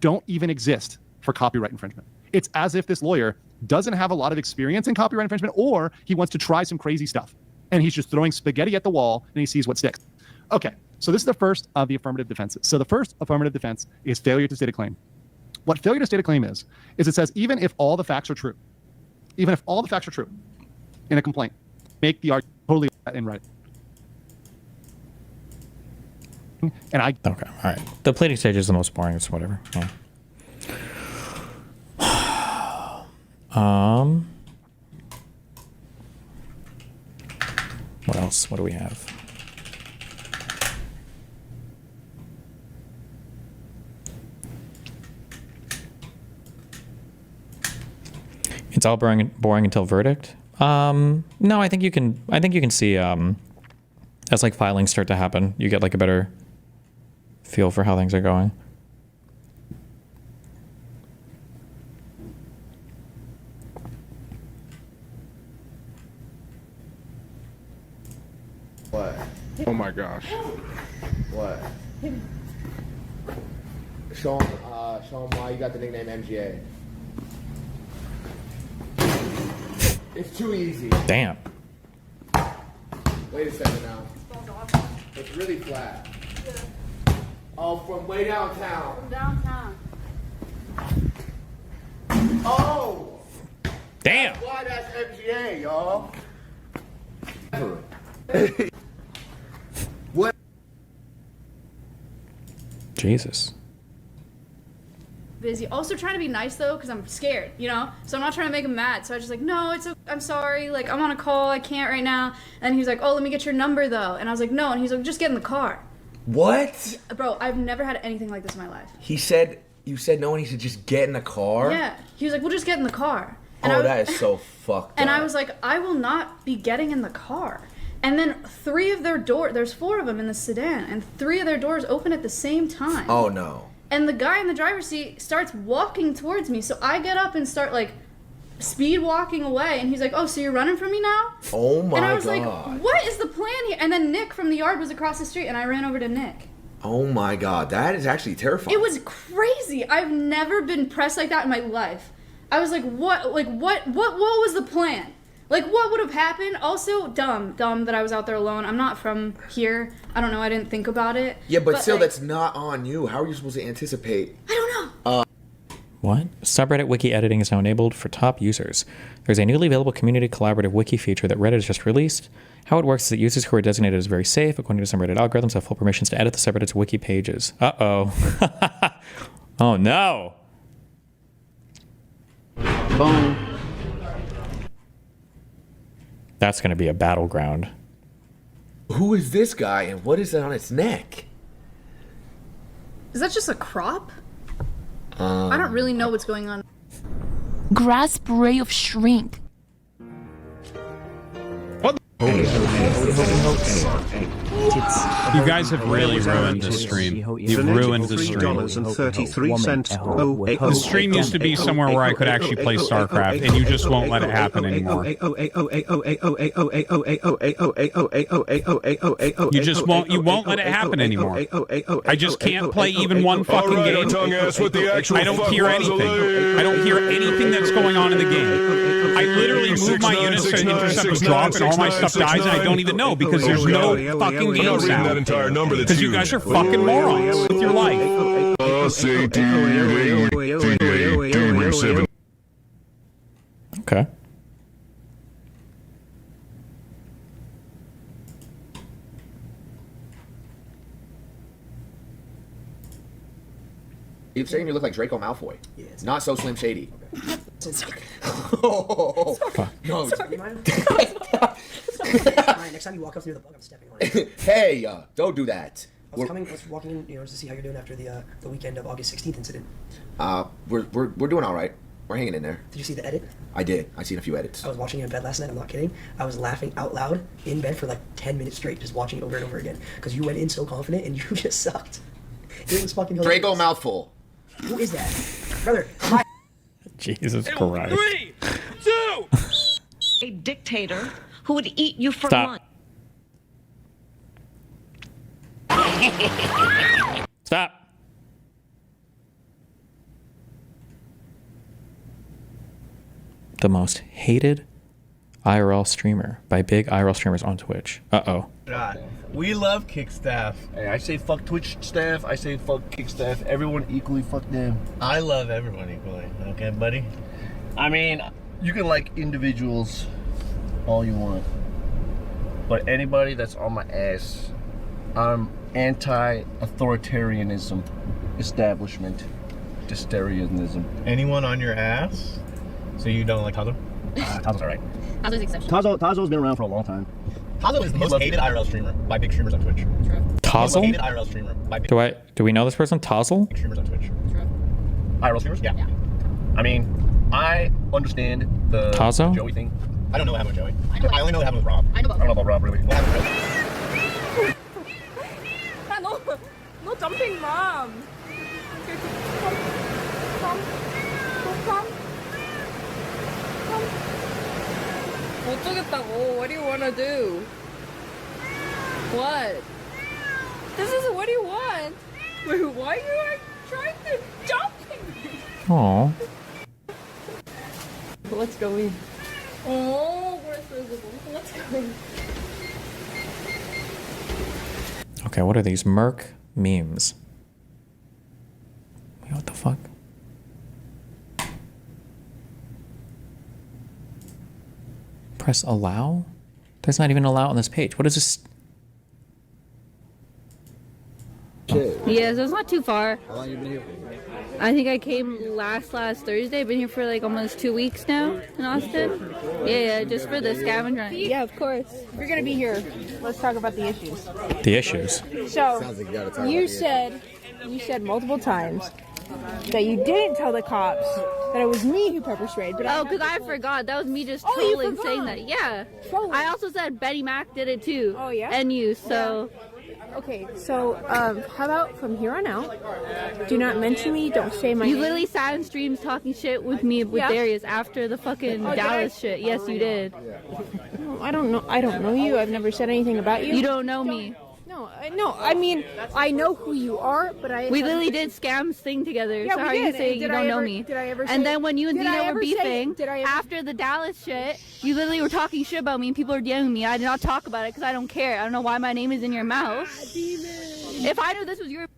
don't even exist for copyright infringement. It's as if this lawyer doesn't have a lot of experience in copyright infringement, or he wants to try some crazy stuff. And he's just throwing spaghetti at the wall and he sees what sticks. Okay, so this is the first of the affirmative defenses. So the first affirmative defense is failure to state a claim. What failure to state a claim is it says even if all the facts are true, in a complaint, make the argument totally in writing. And I okay, all right. The pleading stage is the most boring. It's whatever. Yeah. What else? What do we have? It's all boring until verdict. No, I think you can see as like filings start to happen, you get like a better feel for how things are going. What? Oh my gosh. What? Show him why you got the nickname MGA. It's too easy. Damn. Wait a second now. It's really flat. Yeah. Oh, from way downtown. From downtown. Oh! Damn! That's why that's MGA, y'all. What? Jesus. Busy. Also trying to be nice though, because I'm scared, you know? So I'm not trying to make him mad. So I was just like, no, it's okay. I'm sorry. Like, I'm on a call. I can't right now. And he was like, oh, let me get your number though. And I was like, no. And he's like, just get in the car. What? Bro, I've never had anything like this in my life. You said no, and he said just get in the car? Yeah. He was like, well, just get in the car. And that is so fucked And up. I was like, I will not be getting in the car. And then 3 of their doors, there's 4 of them in the sedan, and 3 of their doors open at the same time. Oh no. And the guy in the driver's seat starts walking towards me. So I get up and start like speed walking away. And he's like, oh, so you're running from me now? Oh my God. And I was like, what is the plan here? And then Nick from the yard was across the street and I ran over to Nick. Oh my God. That is actually terrifying. It was crazy. I've never been pressed like that in my life. I was like, what was the plan? Like, what would have happened? Also, dumb that I was out there alone. I'm not from here. I don't know. I didn't think about it. Yeah, but still, like, that's not on you. How are you supposed to anticipate? I don't know. What? Subreddit wiki editing is now enabled for top users. There's a newly available community collaborative wiki feature that Reddit has just released. How it works is that users who are designated as very safe, according to some Reddit algorithms, have full permissions to edit the subreddit's wiki pages. Uh-oh. Oh, no. Boom. That's going to be a battleground. Who is this guy and what is it on its neck? Is that just a crop? I don't really know what's going on. Grasp ray of shrink. You guys have really ruined the stream. You've ruined the stream. The stream used to be somewhere where I could actually play StarCraft, and you just won't let it happen anymore. You won't let it happen anymore. I just can't play even one fucking game. I don't hear anything. I don't hear anything that's going on in the game. I literally move my units to intercept a drop, and all my stuff dies, and I don't even know because there's no fucking game sound. Because you guys are fucking morons with your life. Okay. You're saying you look like Draco Malfoy. Yeah, not so Slim Shady. Okay. No. Next time you walk up through the bug, I'm stepping on it. Hey, don't do that. I was walking in, to see how you're doing after the weekend of August 16th incident. We're doing all right. We're hanging in there. Did you see the edit? I did. I seen a few edits. I was watching it in bed last night. I'm not kidding. I was laughing out loud in bed for like 10 minutes straight, just watching it over and over again. Because you went in so confident and you just sucked. It was fucking hilarious. Draco Mouthful. Who is that, brother? Jesus Christ. 3, 2. A dictator who would eat you for lunch. Stop. The most hated IRL streamer by big IRL streamers on Twitch. Uh-oh. We love Kick staff. Hey, I say fuck Twitch staff. I say fuck Kick staff. Everyone equally, fuck them. I love everyone equally. Okay, buddy? I mean, you can like individuals all you want. But anybody that's on my ass, I'm anti-authoritarianism, establishment, dysterianism. Anyone on your ass? So you don't like Tazo? Tazo's alright. Tazo's exception. Tazo's been around for a long time. Tazo is the most hated IRL streamer by big streamers on Twitch. Tazo? Hated IRL streamer by big Do we know this person? Tazo? big streamers on Twitch. IRL streamers? Yeah. I mean, I understand the Tazo? Joey thing. I don't know what happened with Joey. I only know what happened with Rob. I don't know about Rob, really. What happened with Joey? No dumping mom. Come. 못 주겠다고. What do you want to do? What? This is what do you want? Wait, why are you like trying to jump me? Aww. Let's go in. Oh, let's go in. Okay, what are these? Merc memes. Wait, what the fuck? Press allow? There's not even allow on this page. What is this? Yeah, so it's not too far. How long you been here? I think I came last Thursday. I've been here for like almost 2 weeks now in Austin. Yeah, just for the scavenger hunt. Yeah, of course. If you're gonna be here, let's talk about the issues. The issues. So, you said multiple times that you didn't tell the cops that it was me who pepper sprayed. But because I forgot. That was me just trolling, saying that. Yeah. Trolling. I also said Betty Mac did it too. Oh yeah. And you. So. Yeah. Okay, so how about from here on out, do not mention me, don't say my name. You literally sat in streams talking shit with me with Darius after the fucking Dallas shit. Yes, you did. No, I don't know you. I've never said anything about you. You don't know me. No, I mean, I know who you are, but we literally did scams thing together. Yeah, so how are you saying you don't know me? Did I ever say, and then when you and Dino were beefing, after the Dallas shit, you literally were talking shit about me and people were DMing me. I did not talk about it because I don't care. I don't know why my name is in your mouth. If I knew this was your...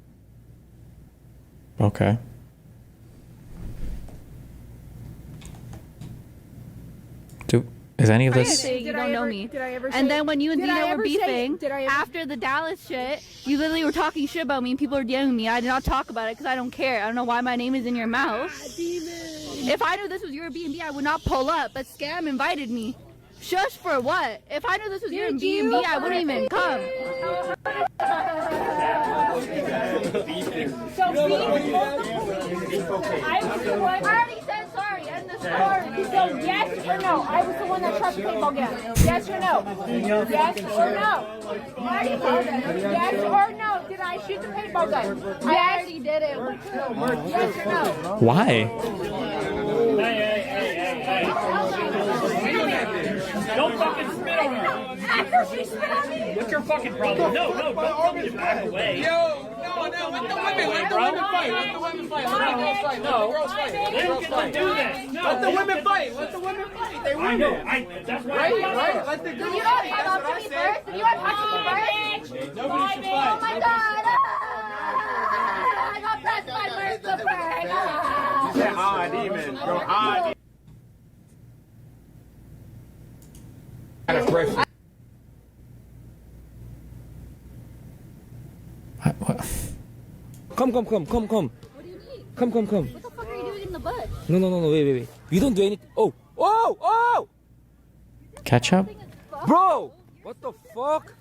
Okay. Is any of this? You don't know me. And then when you and Dino were beefing, after the Dallas shit, you literally were talking shit about me and people were DMing me. I did not talk about it because I don't care. I don't know why my name is in your mouth. If I knew this was your B&B, I would not pull up, but Scam invited me. Shush for what? If I knew this was your B&B, I wouldn't even come. I already said sorry. End the story. So yes or no? I was the one that shot the paintball gun. Yes or no? Yes or no? Yes or no? Did I shoot the paintball gun? I already did it. Yes or no? Why? Hey. Don't fucking spit on her. After she spit on me? What's your fucking problem? No, don't tell me to back away. Let the women fight. Let the women fight. Let the girls fight. Let the girls fight. Let the girls fight. Do this. No, Let the women fight. Let the women fight. They win. I know. That's why. Right? Let the Did girls you fight. not talk to me first? Did you not talk to me first? Nobody should Oh fight. my god! I got pressed by Mercer. You said odd even. Go odd. Come. What do you need? Come. What the fuck are you doing in the butt? No, wait. You don't do anything. Oh! Ketchup? Bro! What the fuck?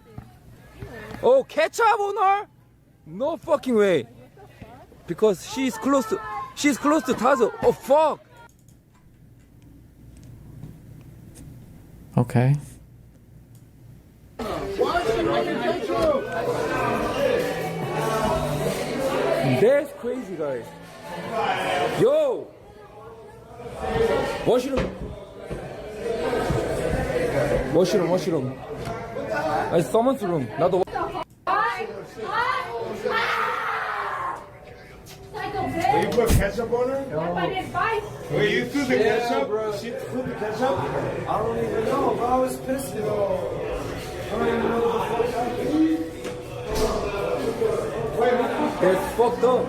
Oh, ketchup on her? No fucking way. Because she's close to Tazo. Oh, fuck! Okay. That's crazy, guys. Yo! Washroom. It's someone's room, not the one. Will you put ketchup on her? If I didn't fight. Wait, you threw the ketchup? She threw the ketchup? I don't even know, bro. I was pissed. I don't even know what the fuck happened. That's fucked up.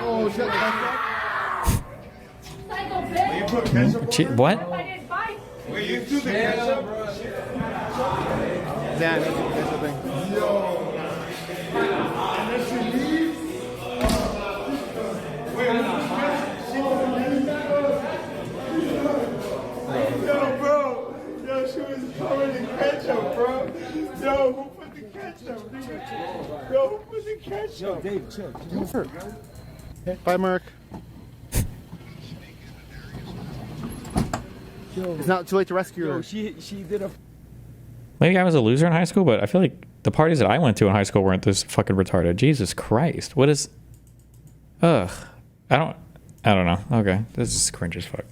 Oh, shut the fuck up. Will you put ketchup on her? What? Will you threw the ketchup? Dan, here's the thing. And then she leaves? Yo, bro. Yo, she was covered in ketchup, bro. Yo, who put the ketchup? Nigga? Yo, who put the ketchup? Yo, Dave, chill. Bye, Merc. It's not too late to rescue her. She did a. Maybe I was a loser in high school, but I feel like the parties that I went to in high school weren't this fucking retarded. Jesus Christ. What is... Ugh. I don't know. Okay. This is cringe as fuck.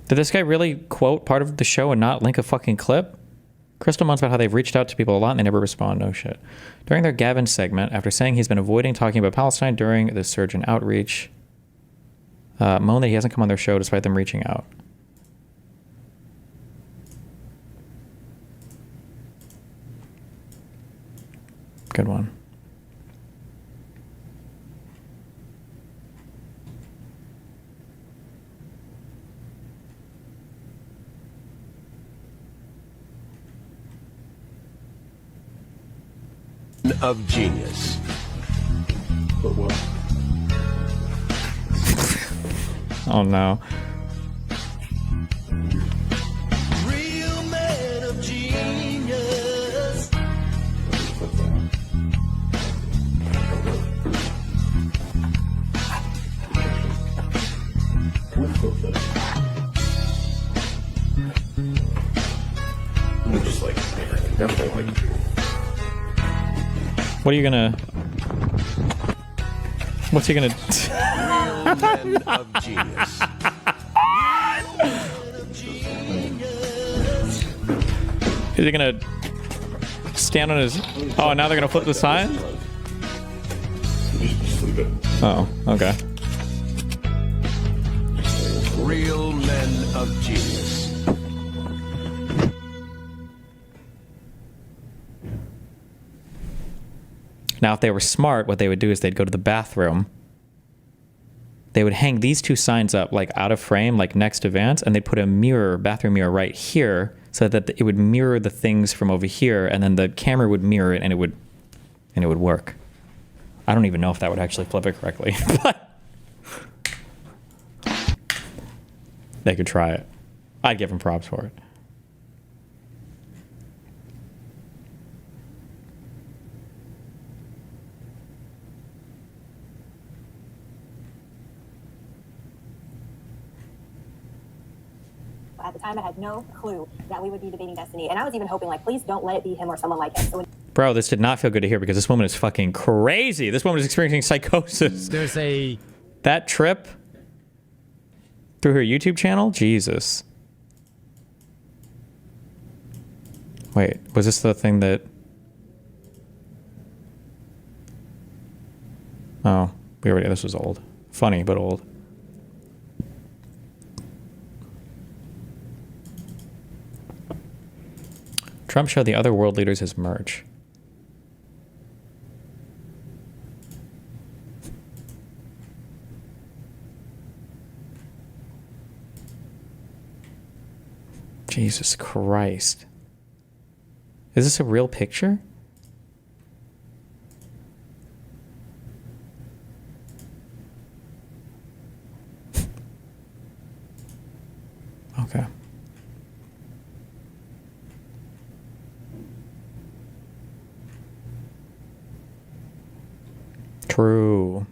Did this guy really quote part of the show and not link a fucking clip? Crystal moans about how they've reached out to people a lot and they never respond. No shit. During their Gavin segment, after saying he's been avoiding talking about Palestine during the surge in outreach, moaned that he hasn't come on their show despite them reaching out. Good one. Of genius. But what? Oh no. Real man of genius. Just like, definitely like. What are you gonna... What's he gonna... Real men of genius. Is he gonna stand on his... Oh, now they're gonna flip the sign? Oh, okay. Real men of genius. Now, if they were smart, what they would do is they'd go to the bathroom. They would hang these two signs up like out of frame, like next to Vance, and they'd put a mirror, bathroom mirror right here so that it would mirror the things from over here, and then the camera would mirror it, and it would work. I don't even know if that would actually flip it correctly, but they could try it. I'd give them props for it. At the time, I had no clue that we would be debating destiny. And I was even hoping, like, please don't let it be him or someone like him. So Bro, this did not feel good to hear because this woman is fucking crazy. This woman is experiencing psychosis. There's a... That trip through her YouTube channel? Jesus. Wait, was this the thing that... Oh, this was old. Funny, but old. Trump showed the other world leaders his merch. Jesus Christ. Is this a real picture? Okay. True.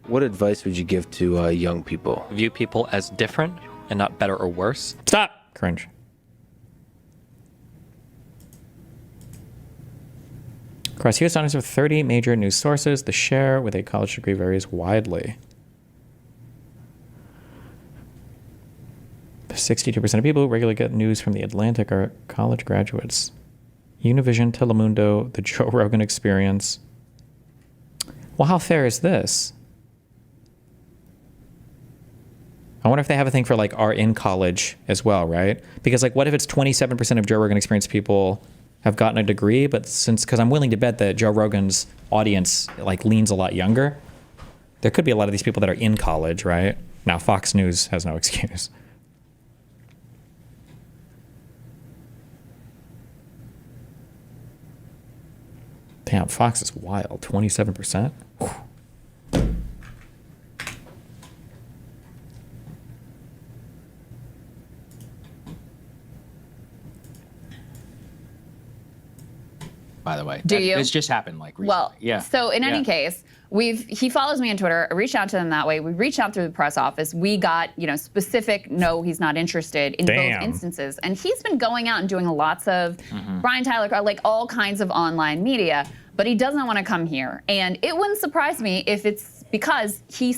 What advice would you give to young people? View people as different and not better or worse. Stop! Cringe. Across U.S. audience with 30 major news sources, the share with a college degree varies widely. 62% of people who regularly get news from The Atlantic are college graduates. Univision, Telemundo, The Joe Rogan Experience. Well, how fair is this? I wonder if they have a thing for like are in college as well, right? Because like what if it's 27% of Joe Rogan Experience people have gotten a degree, but because I'm willing to bet that Joe Rogan's audience like leans a lot younger, there could be a lot of these people that are in college, right? Now Fox News has no excuse. Damn, Fox is wild. 27%? Whew. By the way, Do you? It's just happened like recently. Well, yeah. So in any case, he follows me on Twitter. I reached out to him that way. We reached out through the press office. We got, specific no, he's not interested in both instances. And he's been going out and doing lots of Brian Tyler, like all kinds of online media, but he doesn't want to come here. And it wouldn't surprise me if it's because he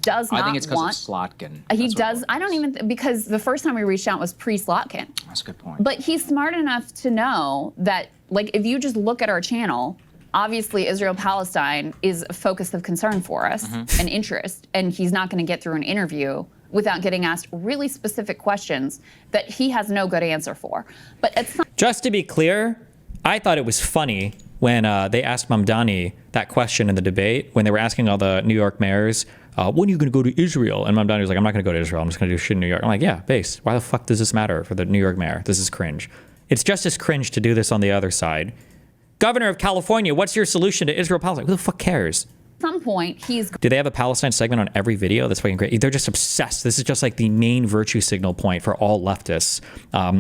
does not want. I think it's because of Slotkin. He does. I don't even, because the first time we reached out was pre-Slotkin. That's a good point. But he's smart enough to know that, like, if you just look at our channel, obviously Israel-Palestine is a focus of concern for us and interest, and he's not going to get through an interview without getting asked really specific questions that he has no good answer for. But it's not. Just to be clear, I thought it was funny when they asked Mamdani that question in the debate, when they were asking all the New York mayors, when are you going to go to Israel? And Mamdani was like, I'm not going to go to Israel. I'm just going to do shit in New York. I'm like, yeah, base. Why the fuck does this matter for the New York mayor? This is cringe. It's just as cringe to do this on the other side. Governor of California, what's your solution to Israel-Palestine? Who the fuck cares? At some point, he's. Do they have a Palestine segment on every video? That's fucking great. They're just obsessed. This is just like the main virtue signal point for all leftists,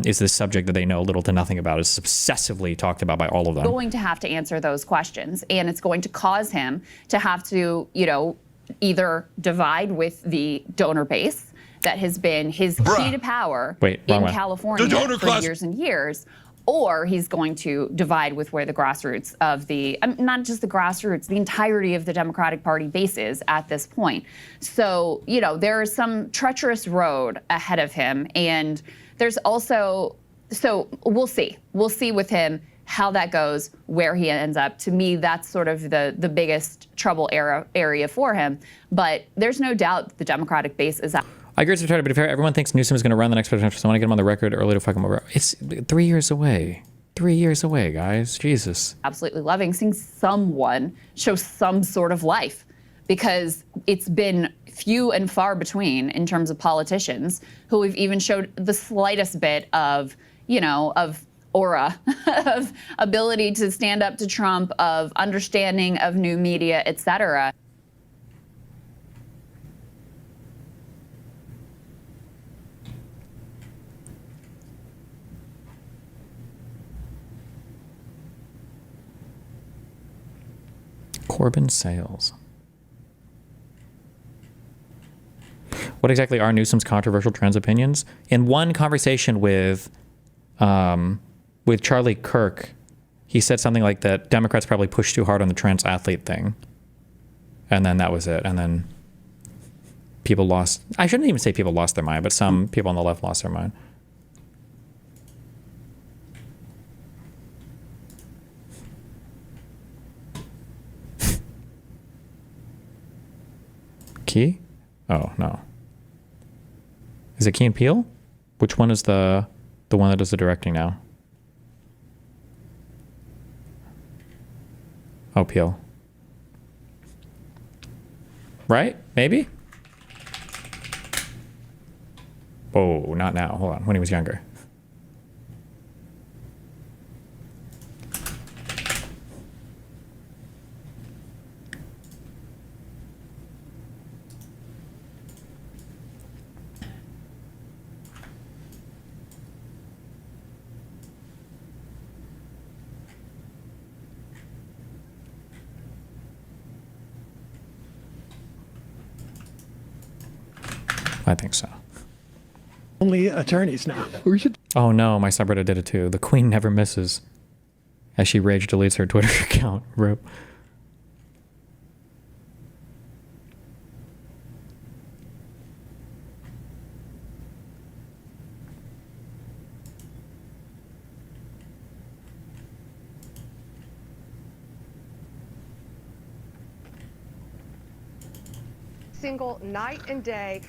is this subject that they know little to nothing about. It's obsessively talked about by all of them. Going to have to answer those questions, and it's going to cause him to have to, either divide with the donor base that has been his key to power in California for years and years, or he's going to divide with where the grassroots of the, not just the grassroots, the entirety of the Democratic Party base is at this point. So, there is some treacherous road ahead of him, and there's also, so we'll see. We'll see with him how that goes, where he ends up. To me, that's sort of the biggest trouble area for him. But there's no doubt the Democratic base is out. I agree with Twitter, but if everyone thinks Newsom is going to run the next presidential, so I want to get him on the record early to fuck him over. It's 3 years away. 3 years away, guys. Jesus. Absolutely loving seeing someone show some sort of life, because it's been few and far between in terms of politicians who have even showed the slightest bit of, of aura, of ability to stand up to Trump, of understanding of new media, etc. Corbin Sales. What exactly are Newsom's controversial trans opinions? In one conversation with Charlie Kirk, he said something like that Democrats probably pushed too hard on the trans athlete thing. And then that was it. And then people lost, I shouldn't even say people lost their mind, but some people on the left lost their mind. Key? Oh, no. Is it Key and Peele? Which one is the one that does the directing now? Oh, Peele. Right? Maybe? Oh, not now. Hold on. When he was younger. I think so. Only attorneys now. Oh no, my subreddit did it too. The Queen never misses. As she rage deletes her Twitter account. Rip. Single night and day.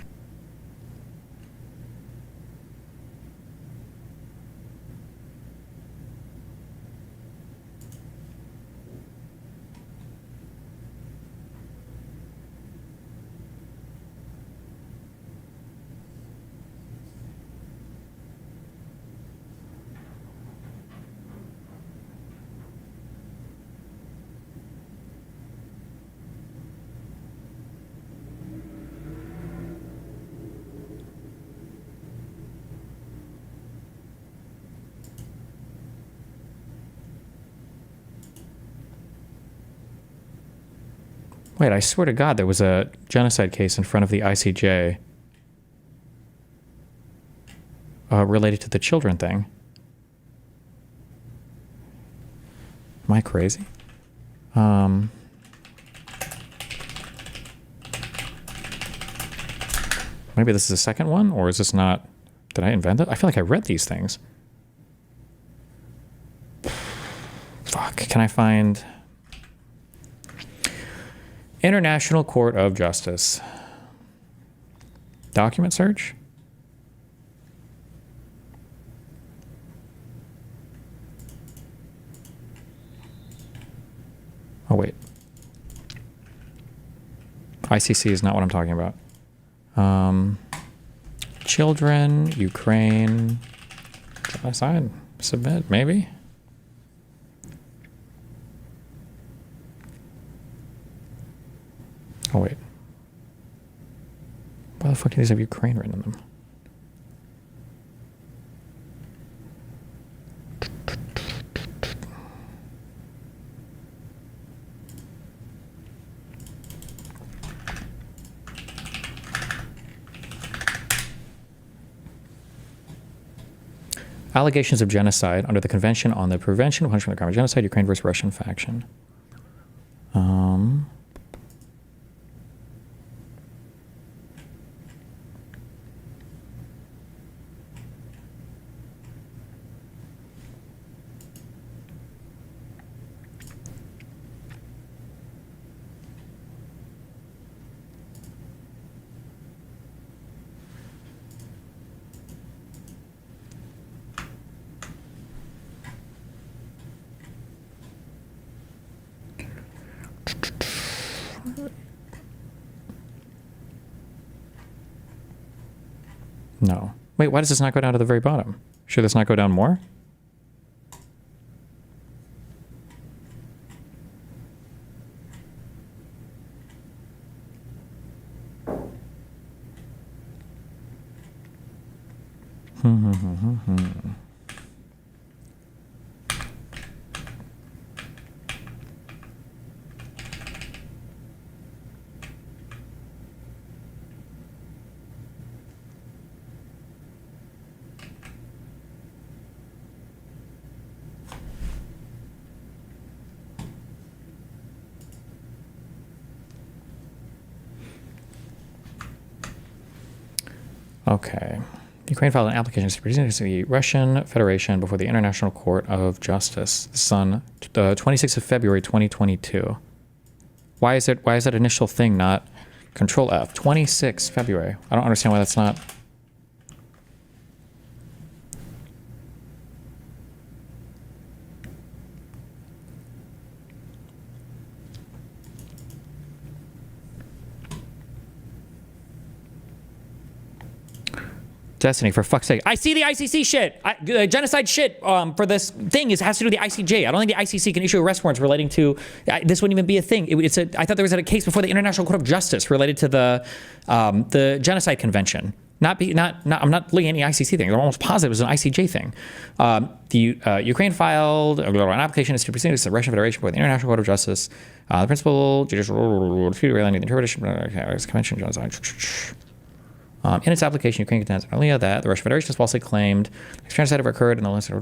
Wait, I swear to God, there was a genocide case in front of the ICJ related to the children thing. Am I crazy? Maybe this is the second one, or is this not? Did I invent it? I feel like I read these things. Fuck, can I find... International Court of Justice. Document search? Oh, wait. ICC is not what I'm talking about. Children, Ukraine, genocide, submit, maybe? Oh, wait. Why the fuck do these have Ukraine written in them? Allegations of genocide under the Convention on the Prevention, Punishment, and Crime of Genocide, Ukraine versus Russian faction. No. Wait, why does this not go down to the very bottom? Should this not go down more? Okay. Ukraine filed an application to present to the Russian Federation before the International Court of Justice. This is on 26th of February 2022. Why is that initial thing not Control F? 26 February. I don't understand why that's not. Destiny, for fuck's sake. I see the ICC shit. Genocide shit for this thing has to do with the ICJ. I don't think the ICC can issue arrest warrants relating to... this wouldn't even be a thing. I thought there was a case before the International Court of Justice related to the Genocide Convention. I'm not looking at any ICC thing. I'm almost positive it was an ICJ thing. Ukraine filed an application to proceed to the Russian Federation before the International Court of Justice. The principal judicial dispute relating to the interpretation of the Convention genocide. In its application, Ukraine contends earlier that the Russian Federation has falsely claimed genocide have occurred in the list of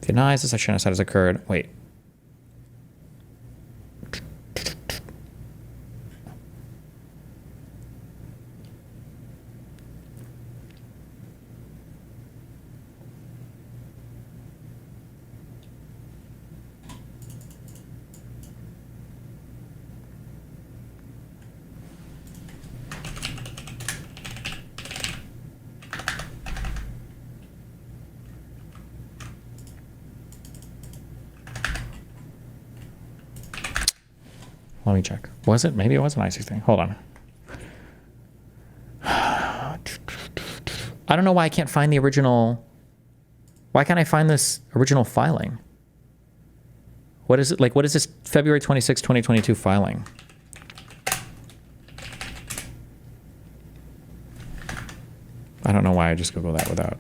denies that such genocide has occurred. Wait. Let me check. Was it? Maybe it was an ICC thing. Hold on. I don't know why I can't find the original. Why can't I find this original filing? What is it? Like, what is this February 26, 2022 filing? I don't know why I just Googled that without.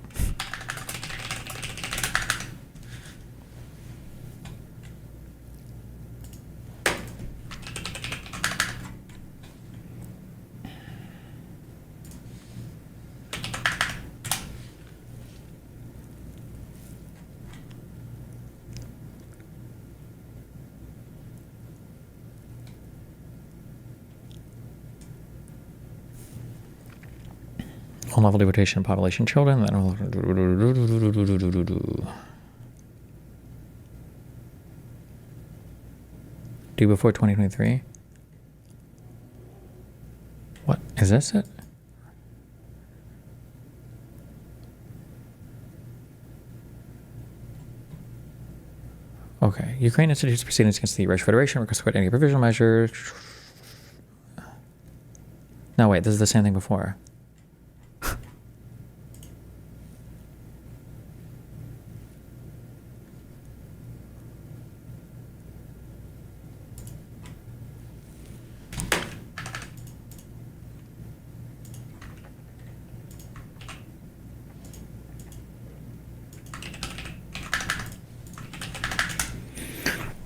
Level deportation of population children. Due before 2023. What is this? It? Okay. Ukraine institutes proceedings against the Russian Federation, requests any provisional measures. No, wait. This is the same thing before.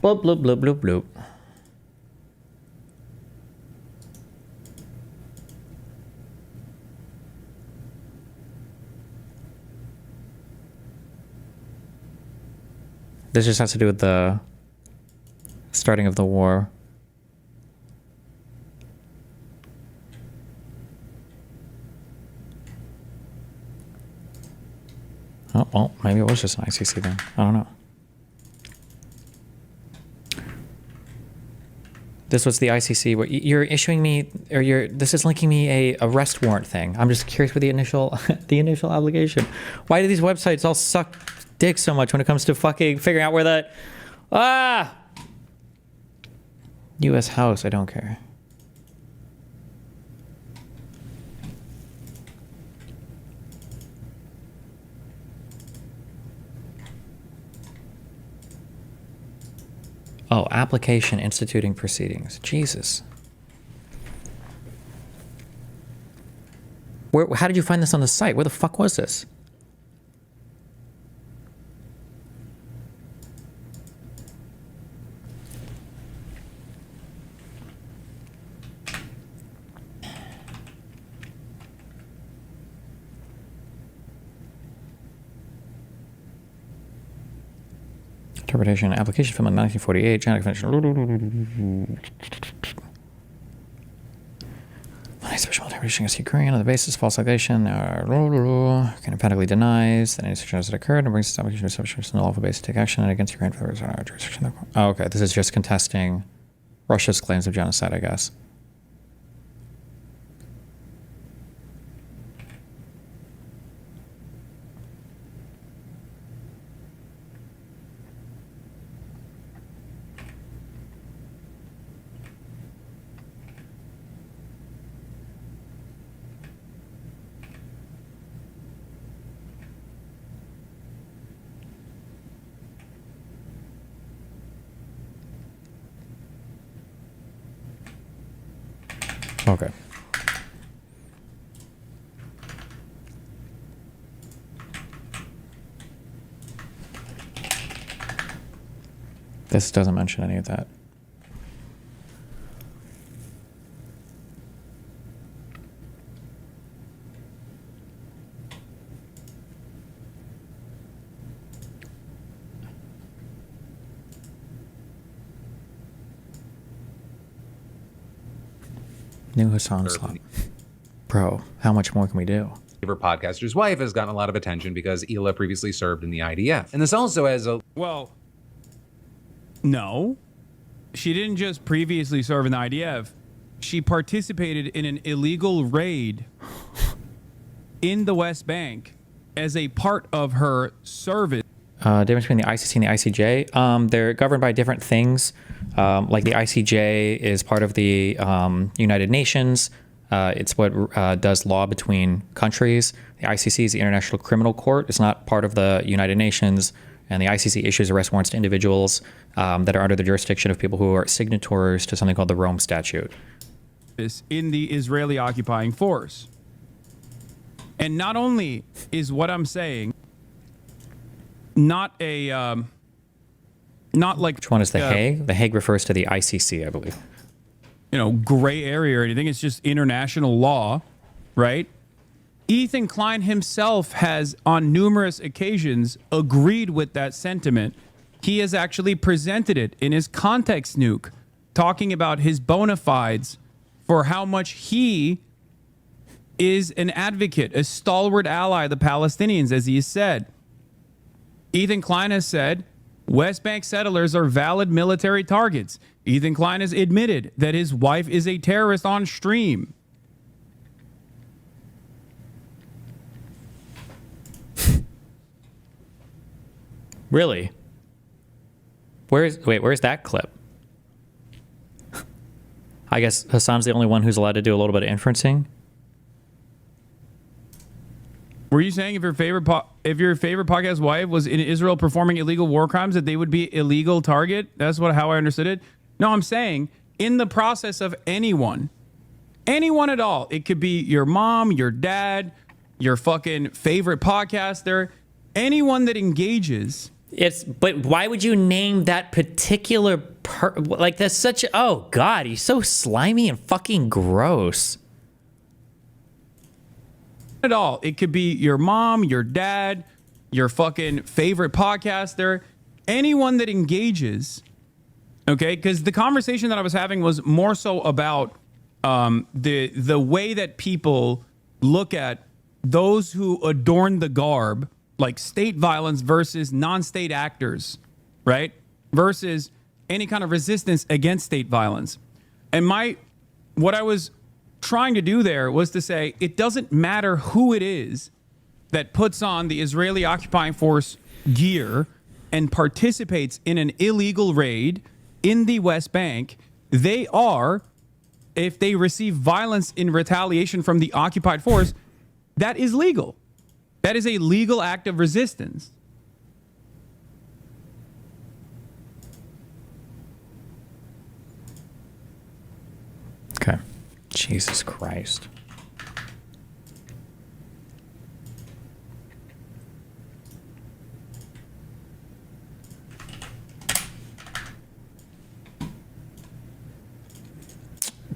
Bloop, bloop, bloop, bloop, bloop. This just has to do with the starting of the war. Oh, well, maybe it was just an ICC then. I don't know. This was the ICC. What you're issuing me, or this is linking me a arrest warrant thing. I'm just curious with the initial obligation. Why do these websites all suck dick so much when it comes to fucking figuring out where the U.S. House? I don't care. Oh, application instituting proceedings. Jesus. How did you find this on the site? Where the fuck was this? Interpretation, application film in 1948, Genocide Convention. Special interpretation against Ukraine on the basis of false allegation. Can emphatically denies that any such genocide occurred and brings this application to subject to lawful basis to take action against Ukraine for the jurisdiction. Oh, okay. This is just contesting Russia's claims of genocide, I guess. Okay. This doesn't mention any of that. New Hasan slot. Bro, how much more can we do? Favorite podcaster's wife has gotten a lot of attention because Hila previously served in the IDF. And this also has a... Well, no. She didn't just previously serve in the IDF. She participated in an illegal raid in the West Bank as a part of her service. Difference between the ICC and the ICJ. They're governed by different things. Like the ICJ is part of the United Nations. It's what does law between countries. The ICC is the International Criminal Court. It's not part of the United Nations. And the ICC issues arrest warrants to individuals that are under the jurisdiction of people who are signatories to something called the Rome Statute. In the Israeli occupying force. And not only is what I'm saying not a, not like... Which one is the Hague? The Hague refers to the ICC, I believe. You know, gray area or anything. It's just international law, right? Ethan Klein himself has, on numerous occasions, agreed with that sentiment. He has actually presented it in his context nuke, talking about his bona fides for how much he is an advocate, a stalwart ally of the Palestinians, as he has said. Ethan Klein has said, West Bank settlers are valid military targets. Ethan Klein has admitted that his wife is a terrorist on stream. Really? Where's that clip? I guess Hasan's the only one who's allowed to do a little bit of inferencing. Were you saying if your favorite podcast wife was in Israel performing illegal war crimes that they would be illegal target? That's how I understood it. No, I'm saying in the process of anyone at all, it could be your mom, your dad, your fucking favorite podcaster, anyone that engages. But why would you name that particular like that's such oh god, he's so slimy and fucking gross. At all. It could be your mom, your dad, your fucking favorite podcaster, anyone that engages. Okay, because the conversation that I was having was more so about the way that people look at those who adorn the garb, like state violence versus non-state actors, right? Versus any kind of resistance against state violence. And what I was trying to do there was to say it doesn't matter who it is that puts on the Israeli occupying force gear and participates in an illegal raid in the West Bank. They are, if they receive violence in retaliation from the occupied force, that is legal. That is a legal act of resistance. Jesus Christ.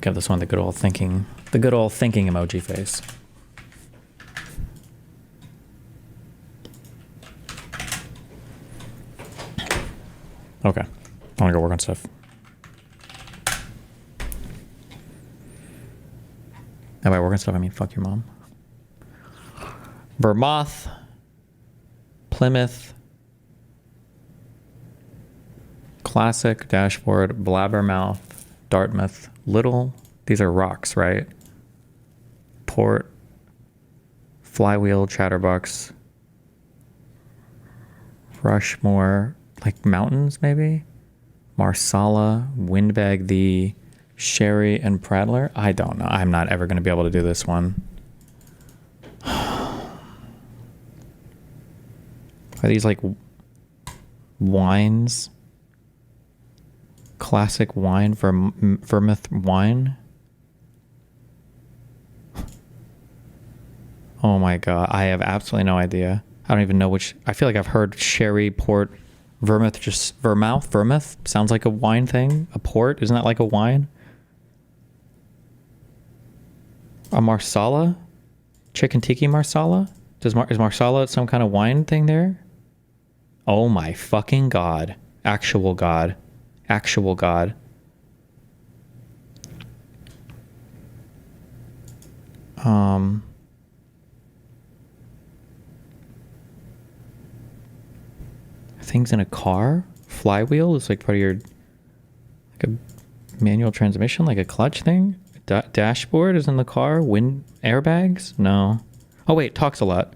Give this one the good old thinking emoji face. Okay, I want to go work on stuff. And by work on stuff, I mean fuck your mom. Vermont, Plymouth, Classic, Dashboard, Blabbermouth, Dartmouth, Little. These are rocks, right? Port, Flywheel, Chatterbox, Rushmore, like mountains maybe? Marsala, Windbag, the Sherry, and Prattler. I don't know. I'm not ever going to be able to do this one. Are these like wines? Classic wine, Vermouth wine? Oh my god, I have absolutely no idea. I don't even know which. I feel like I've heard sherry, port, vermouth, just vermouth sounds like a wine thing. A port, isn't that like a wine? A Marsala? Chicken tiki Marsala? Is Marsala some kind of wine thing there? Oh my fucking god. Actual god. Actual god. Things in a car? Flywheel is like part of your, like a manual transmission, like a clutch thing? Dashboard is in the car? Wind airbags? No. Oh wait, talks a lot.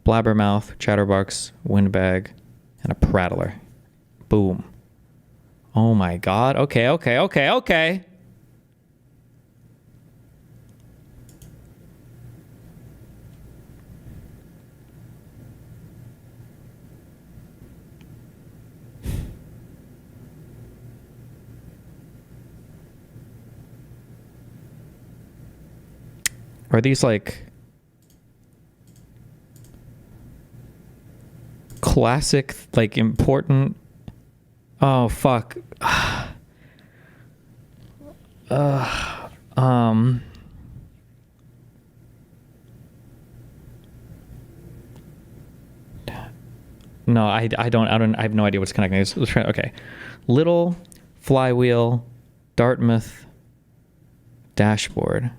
Blabbermouth, Chatterbox, Windbag, and a Prattler. Boom. Oh my god. Okay. Are these like classic, like important? Oh fuck. No, I have no idea what's connecting. Let's try. Okay, Little, Flywheel, Dartmouth, Dashboard.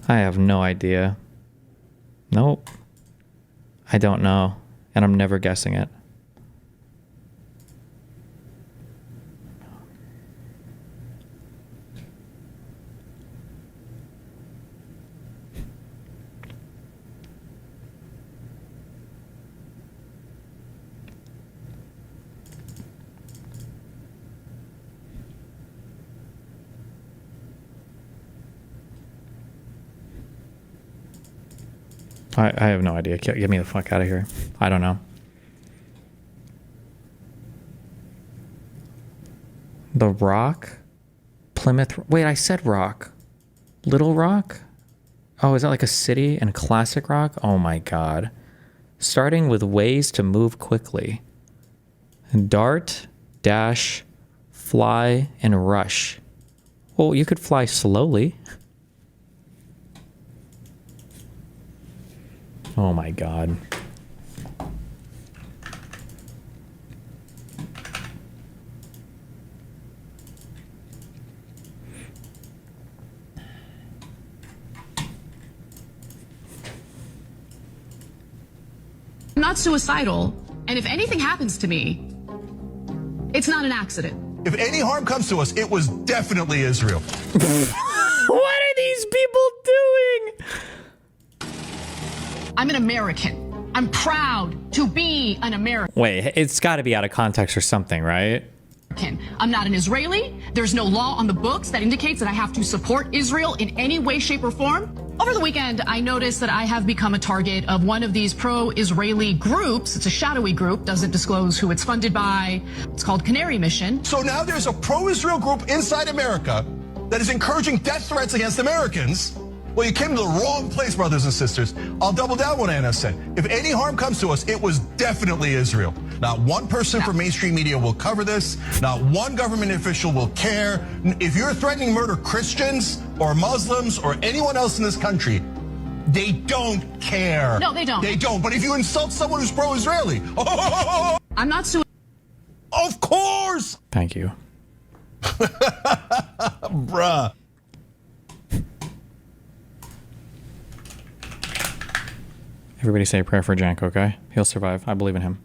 I have no idea. Nope. I don't know. And I'm never guessing it. I have no idea. Get me the fuck out of here. I don't know. The Rock? Plymouth? Wait, I said Rock. Little Rock? Oh, is that like a city? And Classic Rock? Oh my god. Starting with ways to move quickly. Dart, dash, fly, and rush. Well, you could fly slowly. Oh my god. I'm not suicidal, and if anything happens to me, it's not an accident. If any harm comes to us, it was definitely Israel. What are these people doing? I'm an American. I'm proud to be an American. Wait, it's got to be out of context or something, right? I'm not an Israeli. There's no law on the books that indicates that I have to support Israel in any way, shape, or form. Over the weekend, I noticed that I have become a target of one of these pro-Israeli groups. It's a shadowy group, doesn't disclose who it's funded by. It's called Canary Mission. So now there's a pro-Israel group inside America that is encouraging death threats against Americans. Well, you came to the wrong place, brothers and sisters. I'll double down what Anna said. If any harm comes to us, it was definitely Israel. Not one person from mainstream media will cover this. Not one government official will care. If you're threatening to murder Christians or Muslims or anyone else in this country, they don't care. No, they don't. They don't. But if you insult someone who's pro-Israeli, I'm not suing. Of course. Thank you. Bruh. Everybody say a prayer for Jank, okay? He'll survive. I believe in him.